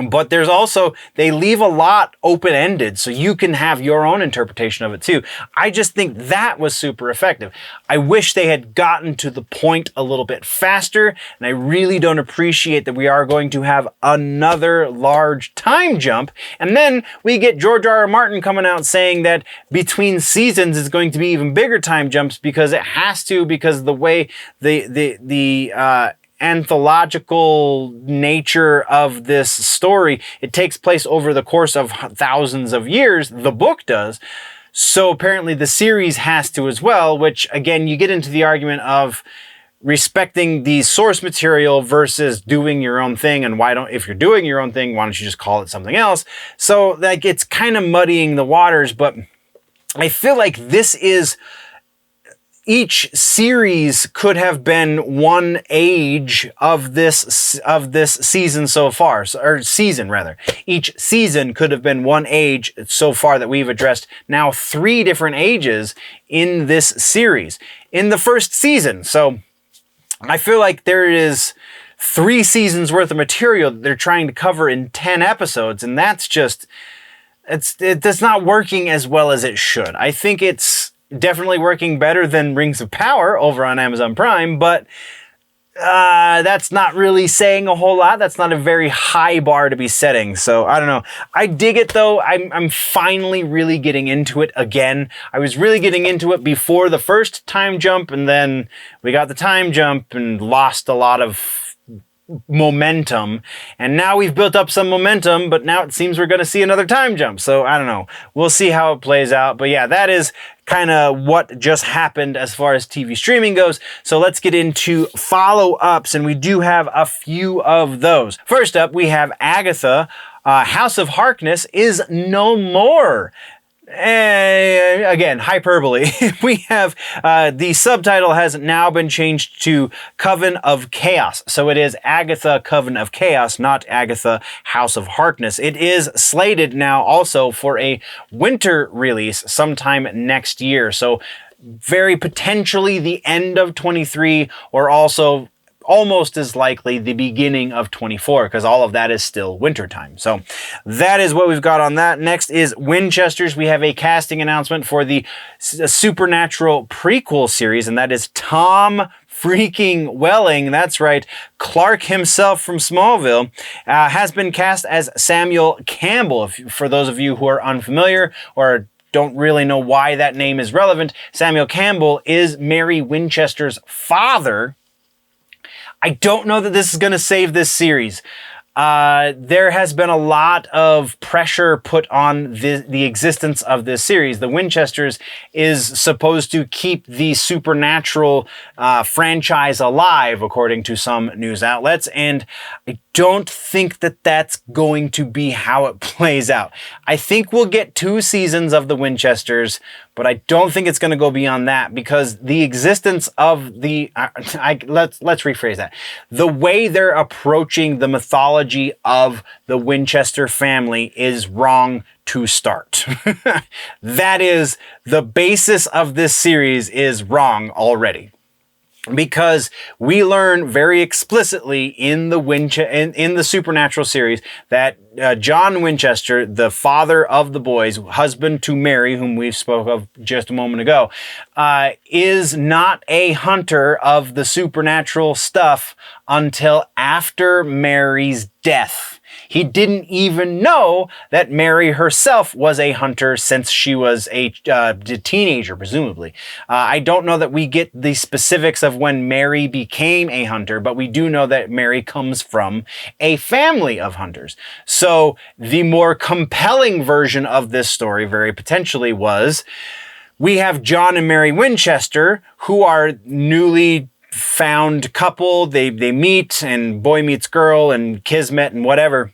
but there's also, they leave a lot open-ended, so you can have your own interpretation of it too. I just think that was super effective. I wish they had gotten to the point a little bit faster, and I really don't appreciate that we are going to have another large time jump, and then we get George R. R. Martin coming out saying that between seasons is going to be even bigger time jumps because it has to, because the way the anthological nature of this story, it takes place over the course of thousands of years, the book does. So apparently the series has to as well, which again, you get into the argument of respecting the source material versus doing your own thing. And if you're doing your own thing, why don't you just call it something else? So like, it's kind of muddying the waters, but I feel like each series could have been one age of this season so far, or season rather. Each season could have been one age so far that we've addressed now 3 different ages in this series in the first season. So I feel like there is 3 seasons worth of material that they're trying to cover in 10 episodes, and that's just, it's not working as well as it should. I think it's definitely working better than Rings of Power over on Amazon Prime, but that's not really saying a whole lot. That's not a very high bar to be setting. So I don't know. I dig it though. I'm finally really getting into it again. I was really getting into it before the first time jump, and then we got the time jump and lost a lot of momentum, and now we've built up some momentum, but now it seems we're going to see another time jump. So I don't know. We'll see how it plays out. But yeah, that is kind of what just happened as far as TV streaming goes. So let's get into follow-ups, and we do have a few of those. First up, we have Agatha. House of Harkness is no more. Again, hyperbole. We have the subtitle has now been changed to Coven of Chaos. So it is Agatha Coven of Chaos, not Agatha House of Harkness. It is slated now also for a winter release sometime next year. So very potentially the end of 23, or also almost as likely the beginning of 24, because all of that is still wintertime. So that is what we've got on that. Next is Winchesters. We have a casting announcement for the Supernatural prequel series, and that is Tom freaking Welling. That's right. Clark himself from Smallville has been cast as Samuel Campbell. For those of you who are unfamiliar or don't really know why that name is relevant, Samuel Campbell is Mary Winchester's father. I don't know that this is going to save this series. There has been a lot of pressure put on the existence of this series. The Winchesters is supposed to keep the Supernatural franchise alive, according to some news outlets, and I don't think that that's going to be how it plays out. I think we'll get 2 seasons of the Winchesters, but I don't think it's going to go beyond that, because the existence of the let's rephrase that. The way they're approaching the mythology of the Winchester family is wrong to start. That is the basis of this series is wrong already. Because we learn very explicitly in the in the Supernatural series that John Winchester, the father of the boys, husband to Mary, whom we spoke of just a moment ago, is not a hunter of the supernatural stuff until after Mary's death. He didn't even know that Mary herself was a hunter since she was a teenager, presumably. I don't know that we get the specifics of when Mary became a hunter, but we do know that Mary comes from a family of hunters. So the more compelling version of this story, very potentially, was we have John and Mary Winchester, who are newly found couple. They meet, and boy meets girl, and kismet and whatever.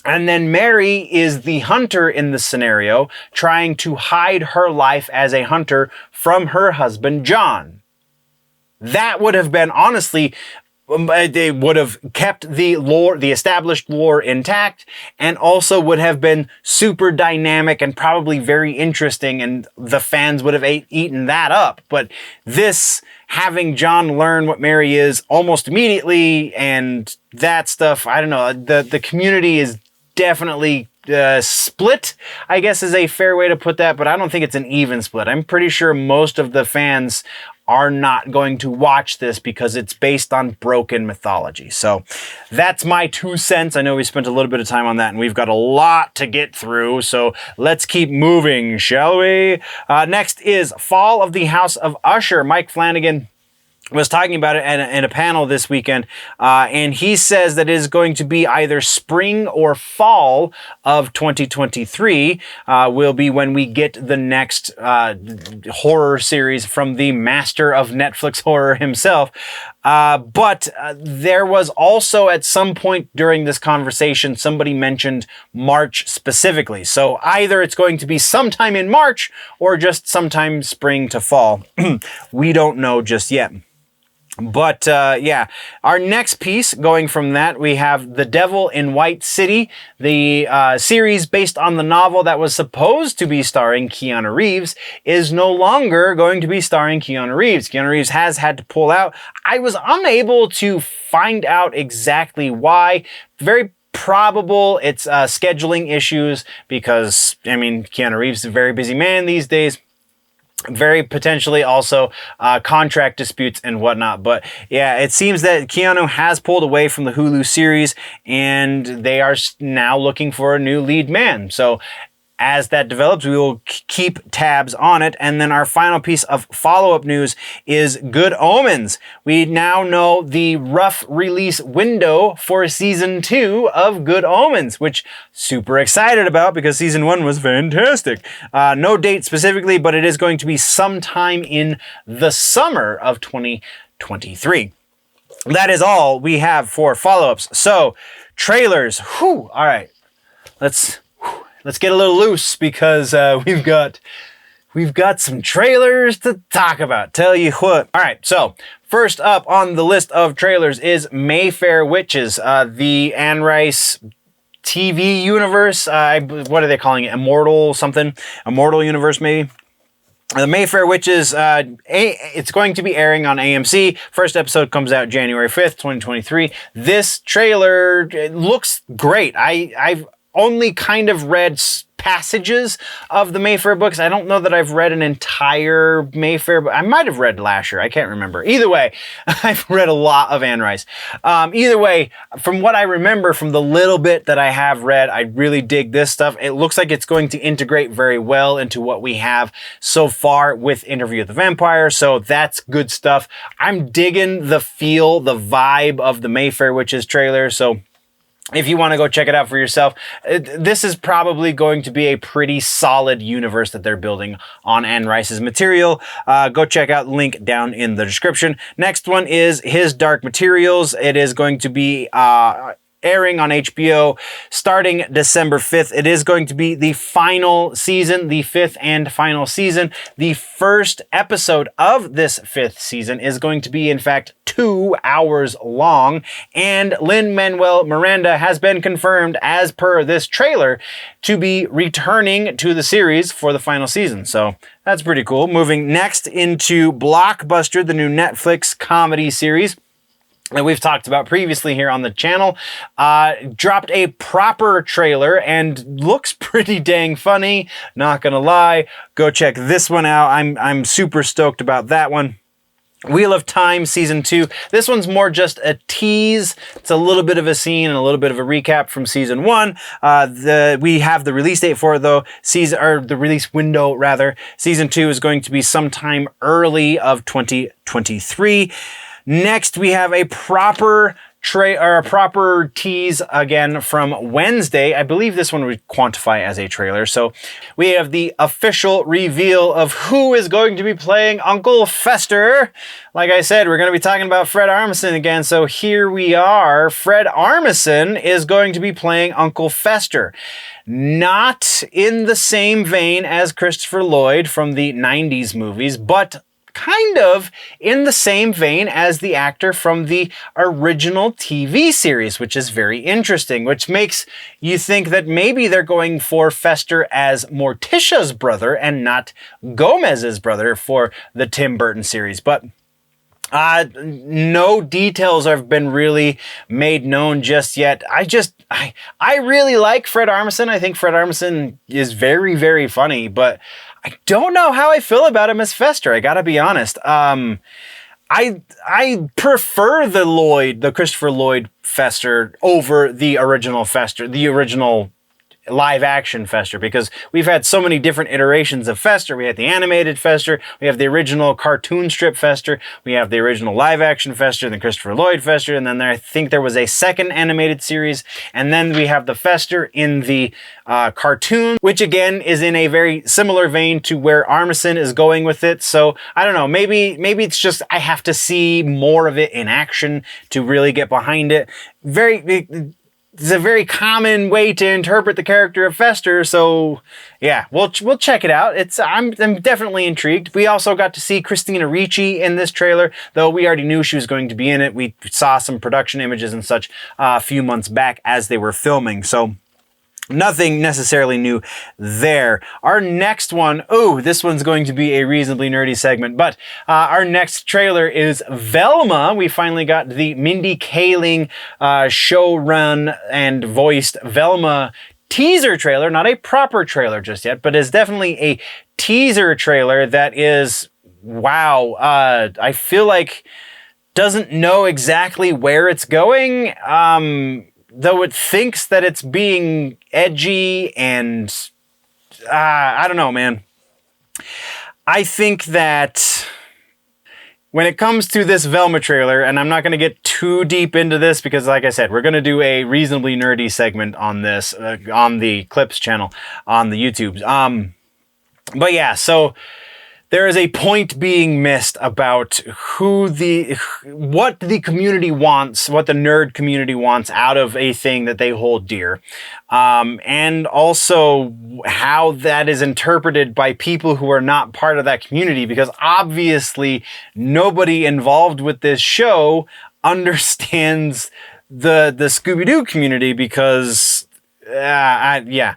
And then Mary is the hunter in the scenario, trying to hide her life as a hunter from her husband, John. That would have been, honestly, they would have kept the lore, the established lore, intact, and also would have been super dynamic and probably very interesting, and the fans would have eaten that up. But this, having John learn what Mary is almost immediately, and that stuff, I don't know, the community is definitely split, I guess is a fair way to put that, but I don't think it's an even split. I'm pretty sure most of the fans are not going to watch this because it's based on broken mythology. So that's my 2 cents. I know we spent a little bit of time on that, and we've got a lot to get through, so let's keep moving, shall we? Next is Fall of the House of Usher. Mike Flanagan was talking about it in a panel this weekend, and he says that it is going to be either spring or fall of 2023 will be when we get the next horror series from the master of Netflix horror himself. But there was also at some point during this conversation, somebody mentioned March specifically. So either it's going to be sometime in March or just sometime spring to fall. We don't know just yet. But yeah, our next piece, going from that, we have The Devil in White City, the series based on the novel that was supposed to be starring Keanu Reeves, is no longer going to be starring Keanu Reeves. Keanu Reeves has had to pull out. I was unable to find out exactly why. Very probable it's scheduling issues because, I mean, Keanu Reeves is a very busy man these days. very potentially also contract disputes and whatnot. But yeah, it seems that Keanu has pulled away from the Hulu series and they are now looking for a new lead man. So as that develops, we will keep tabs on it. And then our final piece of follow-up news is Good Omens. We now know the rough release window for season 2 of Good Omens, which super excited about because season 1 was fantastic. No date specifically, but it is going to be sometime in the summer of 2023. That is all we have for follow-ups. So, trailers. Whew. All right. Let's get a little loose because we've got some trailers to talk about. Tell you what. All right, so first up on the list of trailers is Mayfair Witches, the Anne Rice TV universe. What are they calling it? Immortal something? Immortal universe, maybe? The Mayfair Witches, it's going to be airing on AMC. First episode comes out January 5th, 2023. This trailer, it looks great. I've only kind of read passages of the Mayfair books. I don't know that I've read an entire Mayfair book. I might have read Lasher. I can't remember. Either way, I've read a lot of Anne Rice. Either way, from what I remember from the little bit that I have read, I really dig this stuff. It looks like it's going to integrate very well into what we have so far with Interview with the Vampire. So that's good stuff. I'm digging the feel, the vibe of the Mayfair Witches trailer. So if you want to go check it out for yourself, this is probably going to be a pretty solid universe that they're building on Anne Rice's material. Go check out the link down in the description. Next one is His Dark Materials. It is going to be airing on HBO starting December 5th. It is going to be the final season, the 5th and final season. The first episode of this 5th season is going to be, in fact, 2 hours long, and Lin-Manuel Miranda has been confirmed, as per this trailer, to be returning to the series for the final season. So that's pretty cool. Moving next into Blockbuster, the new Netflix comedy series that we've talked about previously here on the channel, dropped a proper trailer and looks pretty dang funny. Not gonna lie, go check this one out. I'm super stoked about that one. Wheel of Time Season 2. This one's more just a tease. It's a little bit of a scene and a little bit of a recap from Season 1. We have the release date for it, though. The release window, rather. Season 2 is going to be sometime early of 2023. Next, we have a proper tease again from Wednesday. I believe this one would quantify as a trailer. So we have the official reveal of who is going to be playing Uncle Fester. Like I said, we're going to be talking about Fred Armisen again. So here we are. Fred Armisen is going to be playing Uncle Fester. Not in the same vein as Christopher Lloyd from the 90s movies, but kind of in the same vein as the actor from the original TV series, which is very interesting, which makes you think that maybe they're going for Fester as Morticia's brother and not Gomez's brother for the Tim Burton series. But no details have been really made known just yet. I really like Fred Armisen. I think Fred Armisen is very, very funny, but I don't know how I feel about him as Fester. I gotta be honest. I prefer the Christopher Lloyd Fester over the original Fester, the original live action Fester, because we've had so many different iterations of Fester. We had the animated Fester, we have the original cartoon strip Fester, we have the original live action Fester, then Christopher Lloyd Fester, and then I think there was a second animated series, and then we have the Fester in the cartoon, which again is in a very similar vein to where Armisen is going with it. So I don't know, maybe it's just I have to see more of it in action to really get behind it. It's a very common way to interpret the character of Fester, so yeah, we'll check it out. I'm definitely intrigued. We also got to see Christina Ricci in this trailer, though we already knew she was going to be in it. We saw some production images and such a few months back as they were filming, so nothing necessarily new there. Our next one, this one's going to be a reasonably nerdy segment, but our next trailer is Velma. We finally got the Mindy Kaling showrun and voiced Velma teaser trailer, not a proper trailer just yet, but is definitely a teaser trailer that is, wow, I feel like doesn't know exactly where it's going, though it thinks that it's being edgy and I don't know, man. I think that when it comes to this Velma trailer, and I'm not going to get too deep into this because, like I said, we're going to do a reasonably nerdy segment on this on the Clips channel on the YouTubes. But yeah, so there is a point being missed about what the community wants, what the nerd community wants out of a thing that they hold dear. And also how that is interpreted by people who are not part of that community, because obviously nobody involved with this show understands the Scooby-Doo community because, yeah.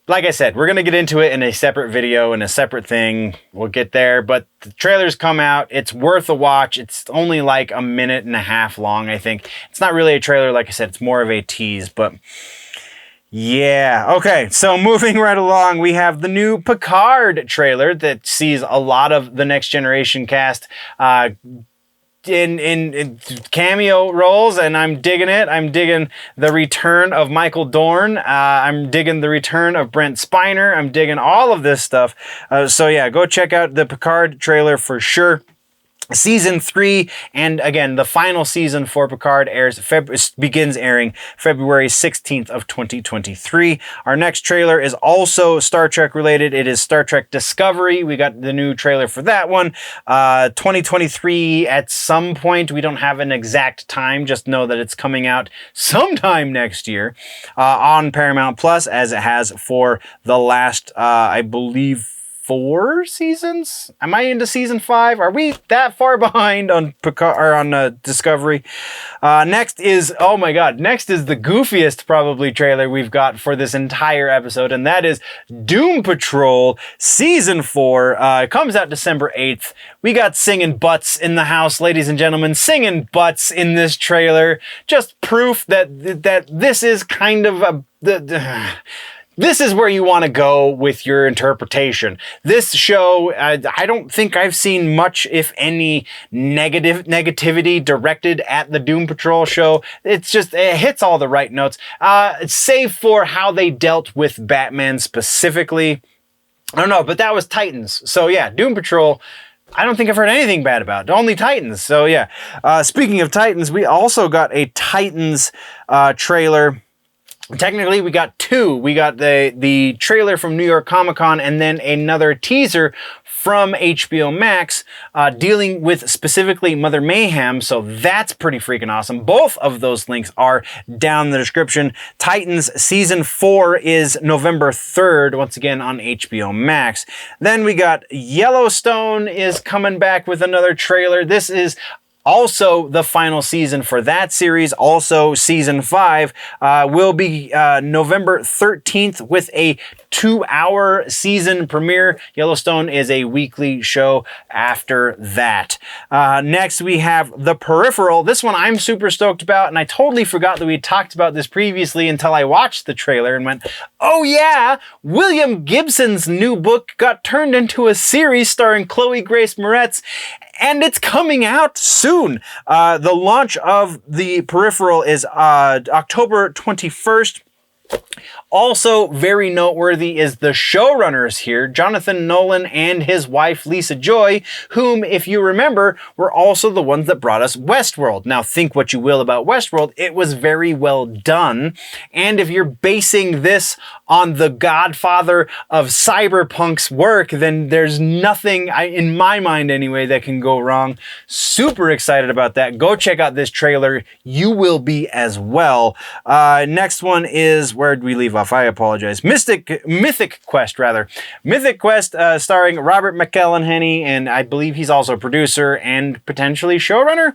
Like I said, we're going to get into it in a separate video, in a separate thing. We'll get there, but the trailer's come out. It's worth a watch. It's only like a minute and a half long, I think. It's not really a trailer, like I said. It's more of a tease, but yeah. Okay, so moving right along, we have the new Picard trailer that sees a lot of the Next Generation cast in cameo roles, and I'm digging it. I'm digging the return of Michael Dorn. I'm digging the return of Brent Spiner. I'm digging all of this stuff. So yeah, go check out the Picard trailer for sure. Season 3, and again, the final season for Picard begins airing February 16th of 2023. Our next trailer is also Star Trek related. It is Star Trek Discovery. We got the new trailer for that one. 2023 at some point. We don't have an exact time, just know that it's coming out sometime next year on Paramount Plus, as it has for the last, I believe, 4 seasons? Am I into season 5? Are we that far behind on Picard or on Discovery? Next is, oh my god, next is the goofiest probably trailer we've got for this entire episode, and that is Doom Patrol Season 4. It comes out December 8th. We got singing butts in the house, ladies and gentlemen, singing butts in this trailer. Just proof that this is kind of this is where you want to go with your interpretation. This show, I don't think I've seen much, if any, negativity directed at the Doom Patrol show. It's just, it hits all the right notes, save for how they dealt with Batman specifically. I don't know, but that was Titans. So yeah, Doom Patrol, I don't think I've heard anything bad about it. Only Titans. So yeah. Speaking of Titans, we also got a Titans trailer. Technically, we got 2. We got the trailer from New York Comic Con and then another teaser from HBO Max dealing with specifically Mother Mayhem, so that's pretty freaking awesome. Both of those links are down in the description. Titans Season 4 is November 3rd, once again on HBO Max. Then we got Yellowstone is coming back with another trailer. This is also the final season for that series. Also, Season 5 will be November 13th with a 2-hour season premiere. Yellowstone is a weekly show after that. Next, we have The Peripheral. This one I'm super stoked about, and I totally forgot that we talked about this previously until I watched the trailer and went, oh yeah, William Gibson's new book got turned into a series starring Chloe Grace Moretz, and it's coming out soon. The launch of The Peripheral is October 21st. Also very noteworthy is the showrunners here, Jonathan Nolan and his wife Lisa Joy, whom, if you remember, were also the ones that brought us Westworld. Now, think what you will about Westworld, it was very well done. And if you're basing this on the godfather of cyberpunk's work, then there's nothing, in my mind anyway, that can go wrong. Super excited about that. Go check out this trailer. You will be as well. Next one is, where did we leave off? I apologize. Mythic Quest, rather. Mythic Quest, starring Robert McElhenney, and I believe he's also a producer and potentially showrunner.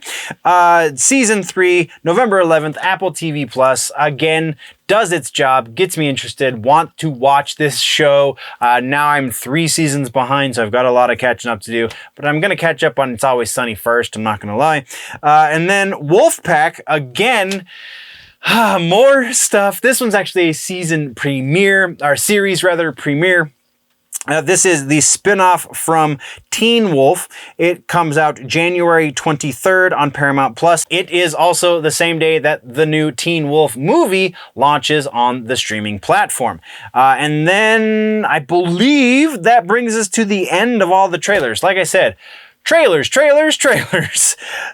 Season 3, November 11th, Apple TV Plus. Again, does its job, gets me interested, want to watch this show. Now I'm 3 seasons behind, so I've got a lot of catching up to do, but I'm going to catch up on It's Always Sunny first, I'm not going to lie. And then Wolfpack, again, More stuff. This one's actually a season premiere, or series rather, premiere. This is the spin-off from Teen Wolf. It comes out January 23rd on Paramount Plus. It is also the same day that the new Teen Wolf movie launches on the streaming platform. And then I believe that brings us to the end of all the trailers. Like I said, trailers.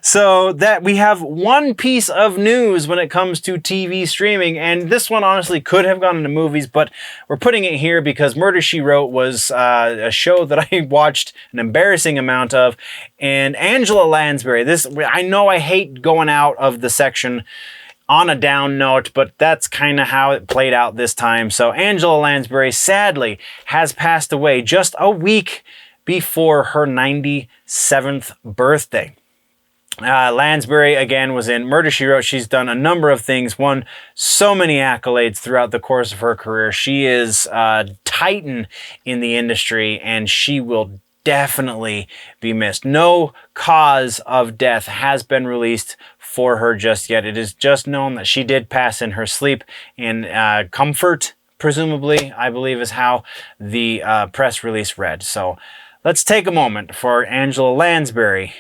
So that we have one piece of news when it comes to TV streaming, and this one honestly could have gone into movies, but we're putting it here because Murder, She Wrote was a show that I watched an embarrassing amount of, and Angela Lansbury, I know I hate going out of the section on a down note, but that's kind of how it played out this time. So Angela Lansbury sadly has passed away just a week before her 97th birthday. Lansbury, again, was in Murder, She Wrote. She's done a number of things, won so many accolades throughout the course of her career. She is a titan in the industry, and she will definitely be missed. No cause of death has been released for her just yet. It is just known that she did pass in her sleep in comfort, presumably, I believe is how the press release read. So let's take a moment for Angela Lansbury.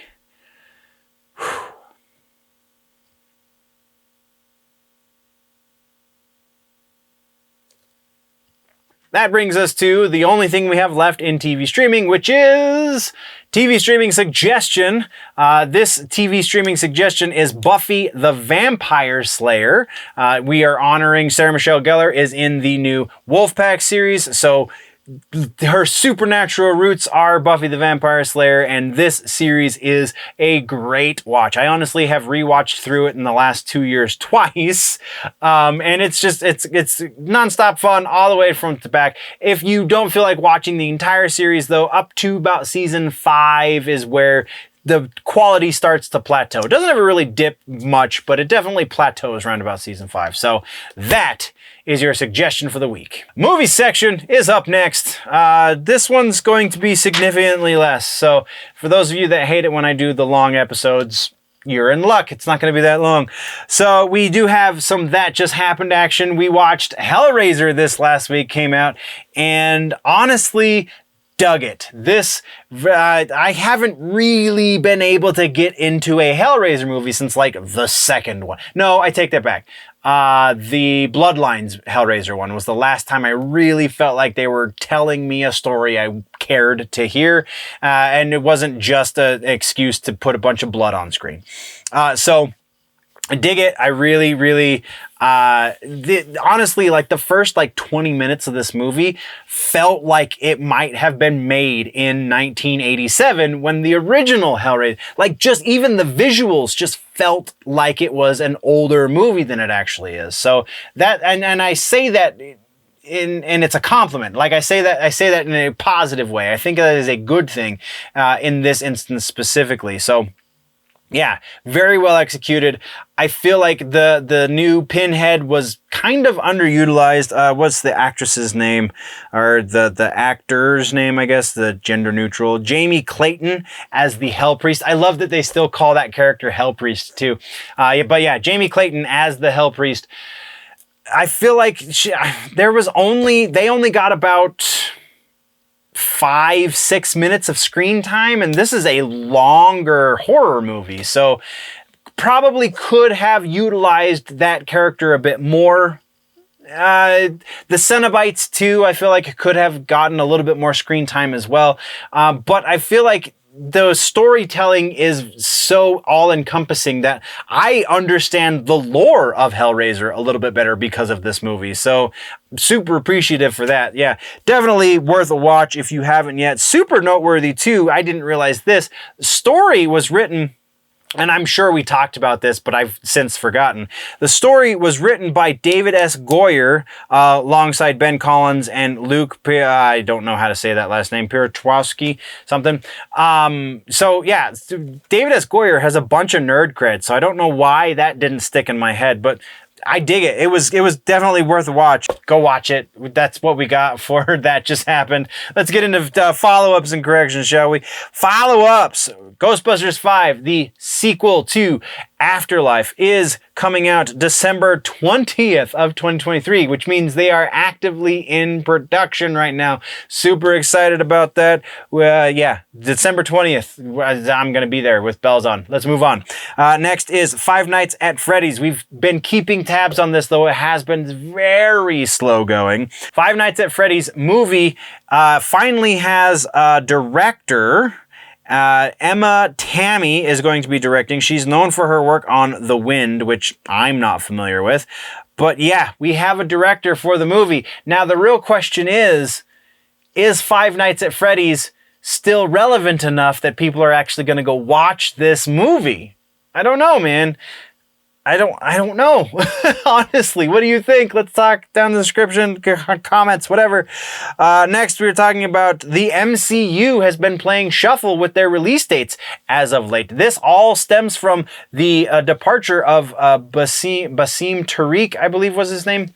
That brings us to the only thing we have left in TV streaming, which is TV streaming suggestion. This TV streaming suggestion is Buffy the Vampire Slayer. We are honoring Sarah Michelle Gellar is in the new Wolfpack series, so her supernatural roots are Buffy the Vampire Slayer, and this series is a great watch. I honestly have rewatched through it in the last 2 years twice, and it's nonstop fun all the way front to back. If you don't feel like watching the entire series, though, up to about season 5 is where the quality starts to plateau. It doesn't ever really dip much, but it definitely plateaus around about season 5. So that is your suggestion for the week. Movie section is up next. This one's going to be significantly less. So for those of you that hate it when I do the long episodes, you're in luck. It's not going to be that long. So we do have some That Just Happened action. We watched Hellraiser this last week, came out, and honestly, dug it. This, I haven't really been able to get into a Hellraiser movie since like the second one. No, I take that back. The Bloodlines Hellraiser one was the last time I really felt like they were telling me a story I cared to hear. And it wasn't just an excuse to put a bunch of blood on screen. So I dig it. I really, honestly, like the first 20 minutes of this movie felt like it might have been made in 1987 when the original Hellraiser, like just even the visuals just felt like it was an older movie than it actually is. So that, and I say that and it's a compliment. Like I say that in a positive way. I think that is a good thing, in this instance specifically. So yeah, very well executed. I feel like the new Pinhead was kind of underutilized. What's the actress's name? Or the actor's name, I guess, the gender neutral. Jamie Clayton as the Hell Priest. I love that they still call that character Hell Priest too. But yeah, Jamie Clayton as the Hell Priest. I feel like they only got about 5-6 minutes of screen time, and this is a longer horror movie, so probably could have utilized that character a bit more. The Cenobites too, I feel like it could have gotten a little bit more screen time as well, but I feel like the storytelling is so all-encompassing that I understand the lore of Hellraiser a little bit better because of this movie. So super appreciative for that. Yeah, definitely worth a watch if you haven't yet. Super noteworthy too, I didn't realize this. Story was written, and I'm sure we talked about this, but I've since forgotten. The story was written by David S. Goyer, alongside Ben Collins and Luke, I don't know how to say that last name, Piotrowski, something. So yeah, David S. Goyer has a bunch of nerd cred, so I don't know why that didn't stick in my head, but I dig it. It was definitely worth a watch. Go watch it. That's what we got for That Just Happened. Let's get into follow-ups and corrections, shall we? Follow-ups. Ghostbusters 5, the sequel to Afterlife is coming out December 20th of 2023, which means they are actively in production right now. Super excited about that. Yeah, December 20th. I'm going to be there with bells on. Let's move on. Next is Five Nights at Freddy's. We've been keeping tabs on this, though it has been very slow going. Five Nights at Freddy's movie finally has a director. Emma Tammy is going to be directing. She's known for her work on The Wind, which I'm not familiar with. But yeah, we have a director for the movie. Now, the real question is Five Nights at Freddy's still relevant enough that people are actually going to go watch this movie? I don't know, man. I don't know. Honestly, what do you think? Let's talk down in the description, comments, whatever. Next, we're talking about the MCU has been playing shuffle with their release dates as of late. This all stems from the departure of Basim Tariq, I believe was his name,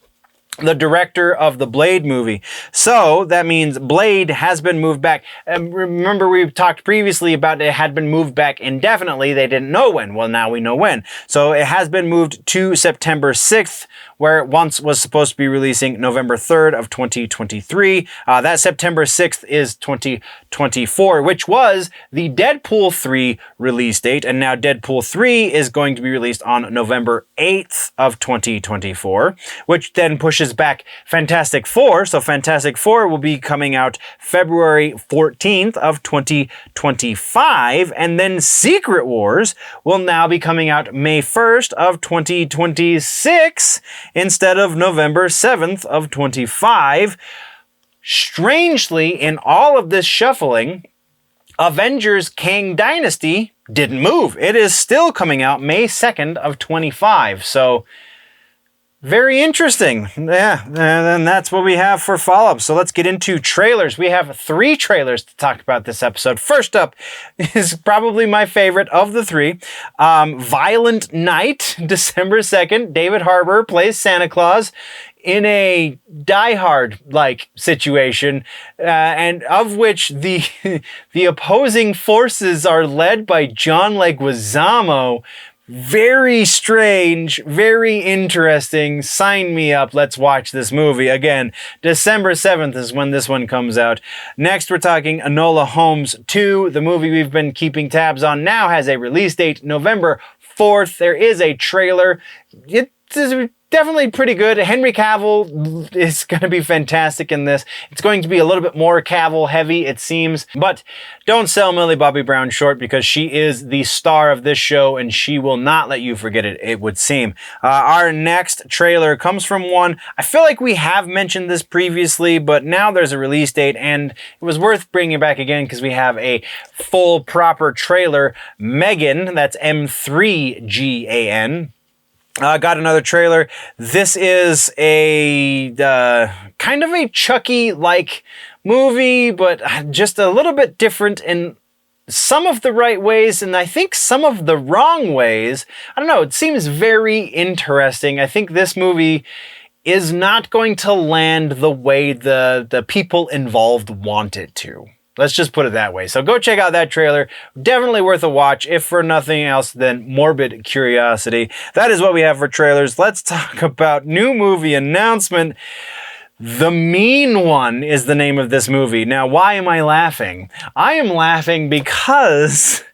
the director of the Blade movie. So that means Blade has been moved back. Remember, we talked previously about it had been moved back indefinitely. They didn't know when. Well, now we know when. So it has been moved to September 6th, where it once was supposed to be releasing November 3rd of 2023. That September 6th is 2024, which was the Deadpool 3 release date. And now Deadpool 3 is going to be released on November 8th of 2024, which then pushes back Fantastic Four. So Fantastic Four will be coming out February 14th of 2025. And then Secret Wars will now be coming out May 1st of 2026 instead of November 7th of 25. Strangely, in all of this shuffling, Avengers Kang Dynasty didn't move. It is still coming out May 2nd of 25. So very interesting. Yeah, and that's what we have for follow-up. So let's get into trailers. We have 3 trailers to talk about this episode. First up is probably my favorite of the 3. Violent Night, December 2nd. David Harbour plays Santa Claus in a Die Hard-like situation, and of which the opposing forces are led by John Leguizamo. Very strange, very interesting. Sign me up. Let's watch this movie. Again, December 7th is when this one comes out. Next, we're talking Enola Holmes 2. The movie we've been keeping tabs on now has a release date, November 4th. There is a trailer. It's definitely pretty good. Henry Cavill is going to be fantastic in this. It's going to be a little bit more Cavill heavy, it seems. But don't sell Millie Bobby Brown short, because she is the star of this show and she will not let you forget it, it would seem. Our next trailer comes from one, I feel like we have mentioned this previously, but now there's a release date and it was worth bringing back again because we have a full proper trailer. Megan, that's M3GAN. Got another trailer. This is a kind of a Chucky-like movie, but just a little bit different in some of the right ways, and I think some of the wrong ways. I don't know, it seems very interesting. I think this movie is not going to land the way the people involved want it to. Let's just put it that way. So go check out that trailer. Definitely worth a watch, if for nothing else than morbid curiosity. That is what we have for trailers. Let's talk about new movie announcement. The Mean One is the name of this movie. Now, why am I laughing? I am laughing because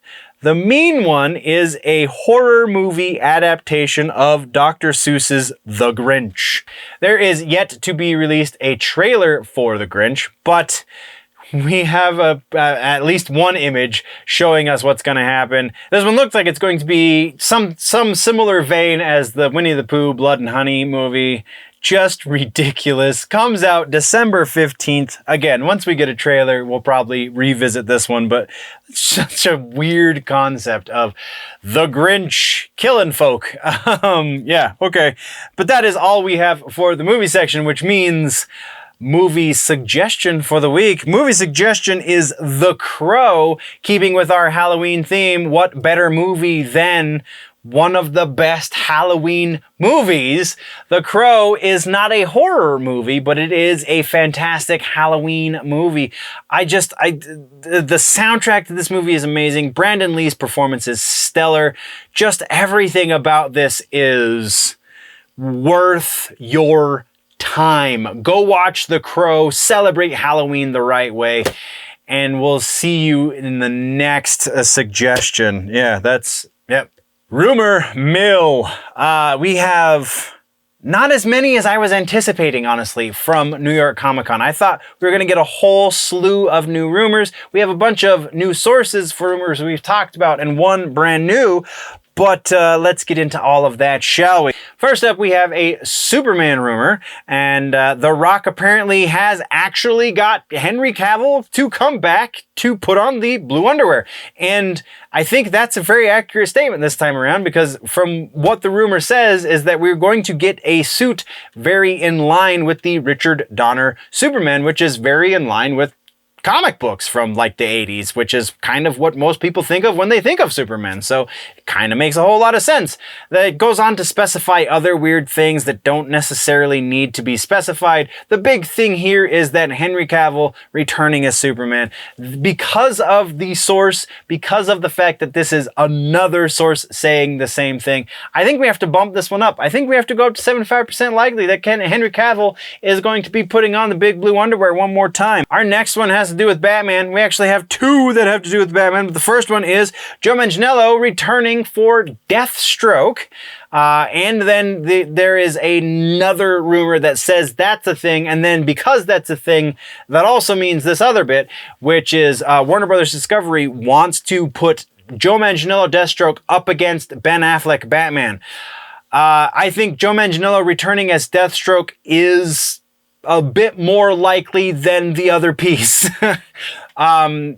The Mean One is a horror movie adaptation of Dr. Seuss's The Grinch. There is yet to be released a trailer for The Grinch, but we have at least one image showing us what's going to happen. This one looks like it's going to be some similar vein as the Winnie the Pooh Blood and Honey movie. Just ridiculous. Comes out December 15th. Again, once we get a trailer, we'll probably revisit this one, but it's such a weird concept of the Grinch killing folk. Yeah, okay. But that is all we have for the movie section, which means movie suggestion for the week. Movie suggestion is The Crow. Keeping with our Halloween theme, what better movie than one of the best Halloween movies. The Crow is not a horror movie, but it is a fantastic Halloween movie. The soundtrack to this movie is amazing. Brandon Lee's performance is stellar. Just everything about this is worth your time. Go watch The Crow, celebrate Halloween the right way, and we'll see you in the next suggestion. Yeah, yep. Rumor mill. We have not as many as I was anticipating, honestly, from New York Comic Con. I thought we were going to get a whole slew of new rumors. We have a bunch of new sources for rumors we've talked about and one brand new. But let's get into all of that, shall we? First up, we have a Superman rumor, and The Rock apparently has actually got Henry Cavill to come back to put on the blue underwear. And I think that's a very accurate statement this time around, because from what the rumor says is that we're going to get a suit very in line with the Richard Donner Superman, which is very in line with comic books from like the 80s, which is kind of what most people think of when they think of Superman. So it kind of makes a whole lot of sense. It goes on to specify other weird things that don't necessarily need to be specified. The big thing here is that Henry Cavill returning as Superman, because of the source, because of the fact that this is another source saying the same thing, I think we have to bump this one up. I think we have to go up to 75% likely that Henry Cavill is going to be putting on the big blue underwear one more time. Our next one has to do with Batman. We actually have two that have to do with Batman, but the first one is Joe Manganiello returning for Deathstroke. And then there is another rumor that says that's a thing, and then because that's a thing, that also means this other bit, which is Warner Brothers Discovery wants to put Joe Manganiello Deathstroke up against Ben Affleck Batman. I think Joe Manganiello returning as Deathstroke is a bit more likely than the other piece. Do I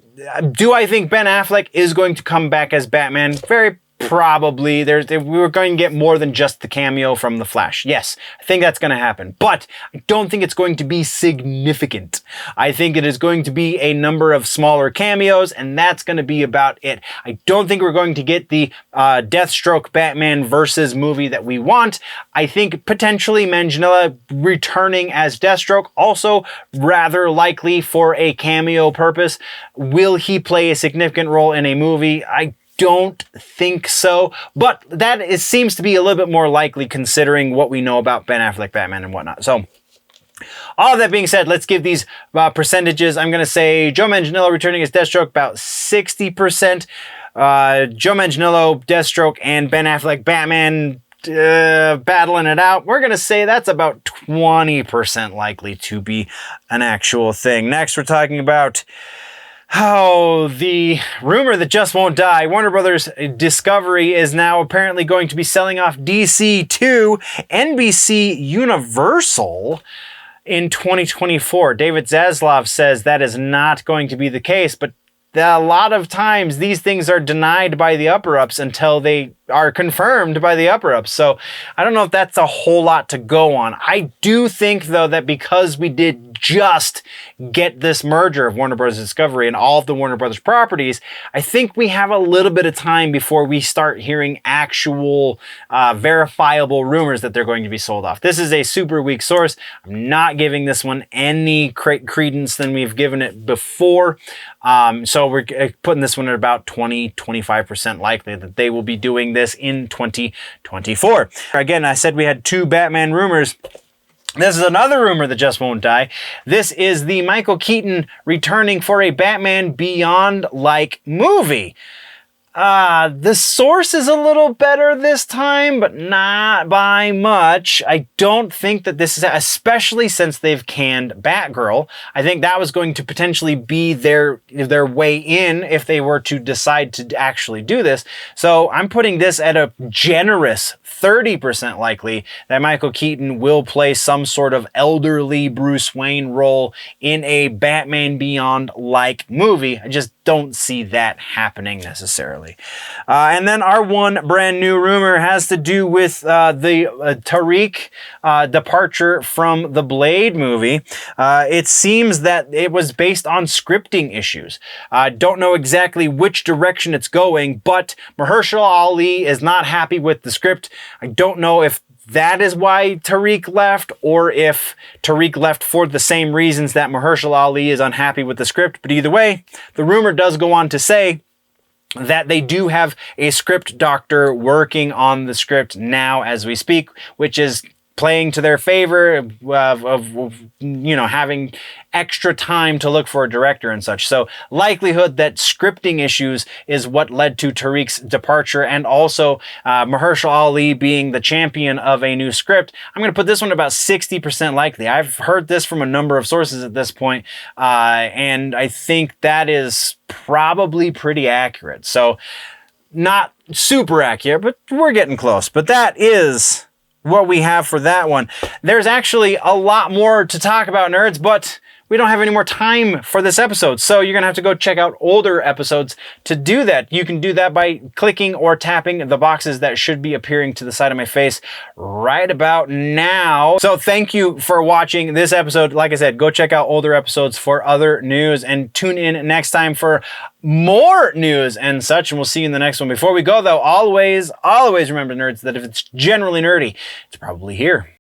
think Ben Affleck is going to come back as Batman? Very probably. We were going to get more than just the cameo from The Flash. Yes, I think that's going to happen, but I don't think it's going to be significant. I think it is going to be a number of smaller cameos, and that's going to be about it. I don't think we're going to get the Deathstroke Batman versus movie that we want. I think potentially Manganiello returning as Deathstroke, also rather likely for a cameo purpose. Will he play a significant role in a movie? I don't think so, but that seems to be a little bit more likely considering what we know about Ben Affleck Batman and whatnot. So all of that being said, let's give these percentages. I'm going to say Joe Manganiello returning as Deathstroke, about 60%. Joe Manganiello, Deathstroke, and Ben Affleck Batman battling it out. We're going to say that's about 20% likely to be an actual thing. Next, we're talking about the rumor that just won't die. Warner Brothers Discovery is now apparently going to be selling off DC to NBC Universal in 2024. David Zaslav says that is not going to be the case, but a lot of times these things are denied by the upper-ups until they are confirmed by the upper-ups. So I don't know if that's a whole lot to go on. I do think, though, that because we did just get this merger of Warner Bros. Discovery and all of the Warner Brothers properties, I think we have a little bit of time before we start hearing actual verifiable rumors that they're going to be sold off. This is a super weak source. I'm not giving this one any credence than we've given it before. So we're putting this one at about 20-25% likely that they will be doing this in 2024. Again, I said we had two Batman rumors. This is another rumor that just won't die. This is the Michael Keaton returning for a Batman Beyond-like movie. The source is a little better this time, but not by much. I don't think that this is, especially since they've canned Batgirl. I think that was going to potentially be their way in if they were to decide to actually do this. So I'm putting this at a generous 30% likely that Michael Keaton will play some sort of elderly Bruce Wayne role in a Batman Beyond-like movie. I just don't see that happening necessarily. And then our one brand new rumor has to do with the Tariq departure from the Blade movie. It seems that it was based on scripting issues. Don't know exactly which direction it's going, but Mahershala Ali is not happy with the script. I don't know if that is why Tariq left, or if Tariq left for the same reasons that Mahershala Ali is unhappy with the script. But either way, the rumor does go on to say that they do have a script doctor working on the script now as we speak, which is playing to their favor of you know, having extra time to look for a director and such. So likelihood that scripting issues is what led to Tariq's departure, and also Mahershala Ali being the champion of a new script. I'm going to put this one about 60% likely. I've heard this from a number of sources at this point, and I think that is probably pretty accurate. So not super accurate, but we're getting close. But that is what we have for that one. There's actually a lot more to talk about, nerds, but we don't have any more time for this episode, so you're gonna have to go check out older episodes to do that. You can do that by clicking or tapping the boxes that should be appearing to the side of my face right about now. So thank you for watching this episode. Like I said, go check out older episodes for other news, and tune in next time for more news and such, and we'll see you in the next one. Before we go though, always remember, nerds, that if it's generally nerdy, it's probably here.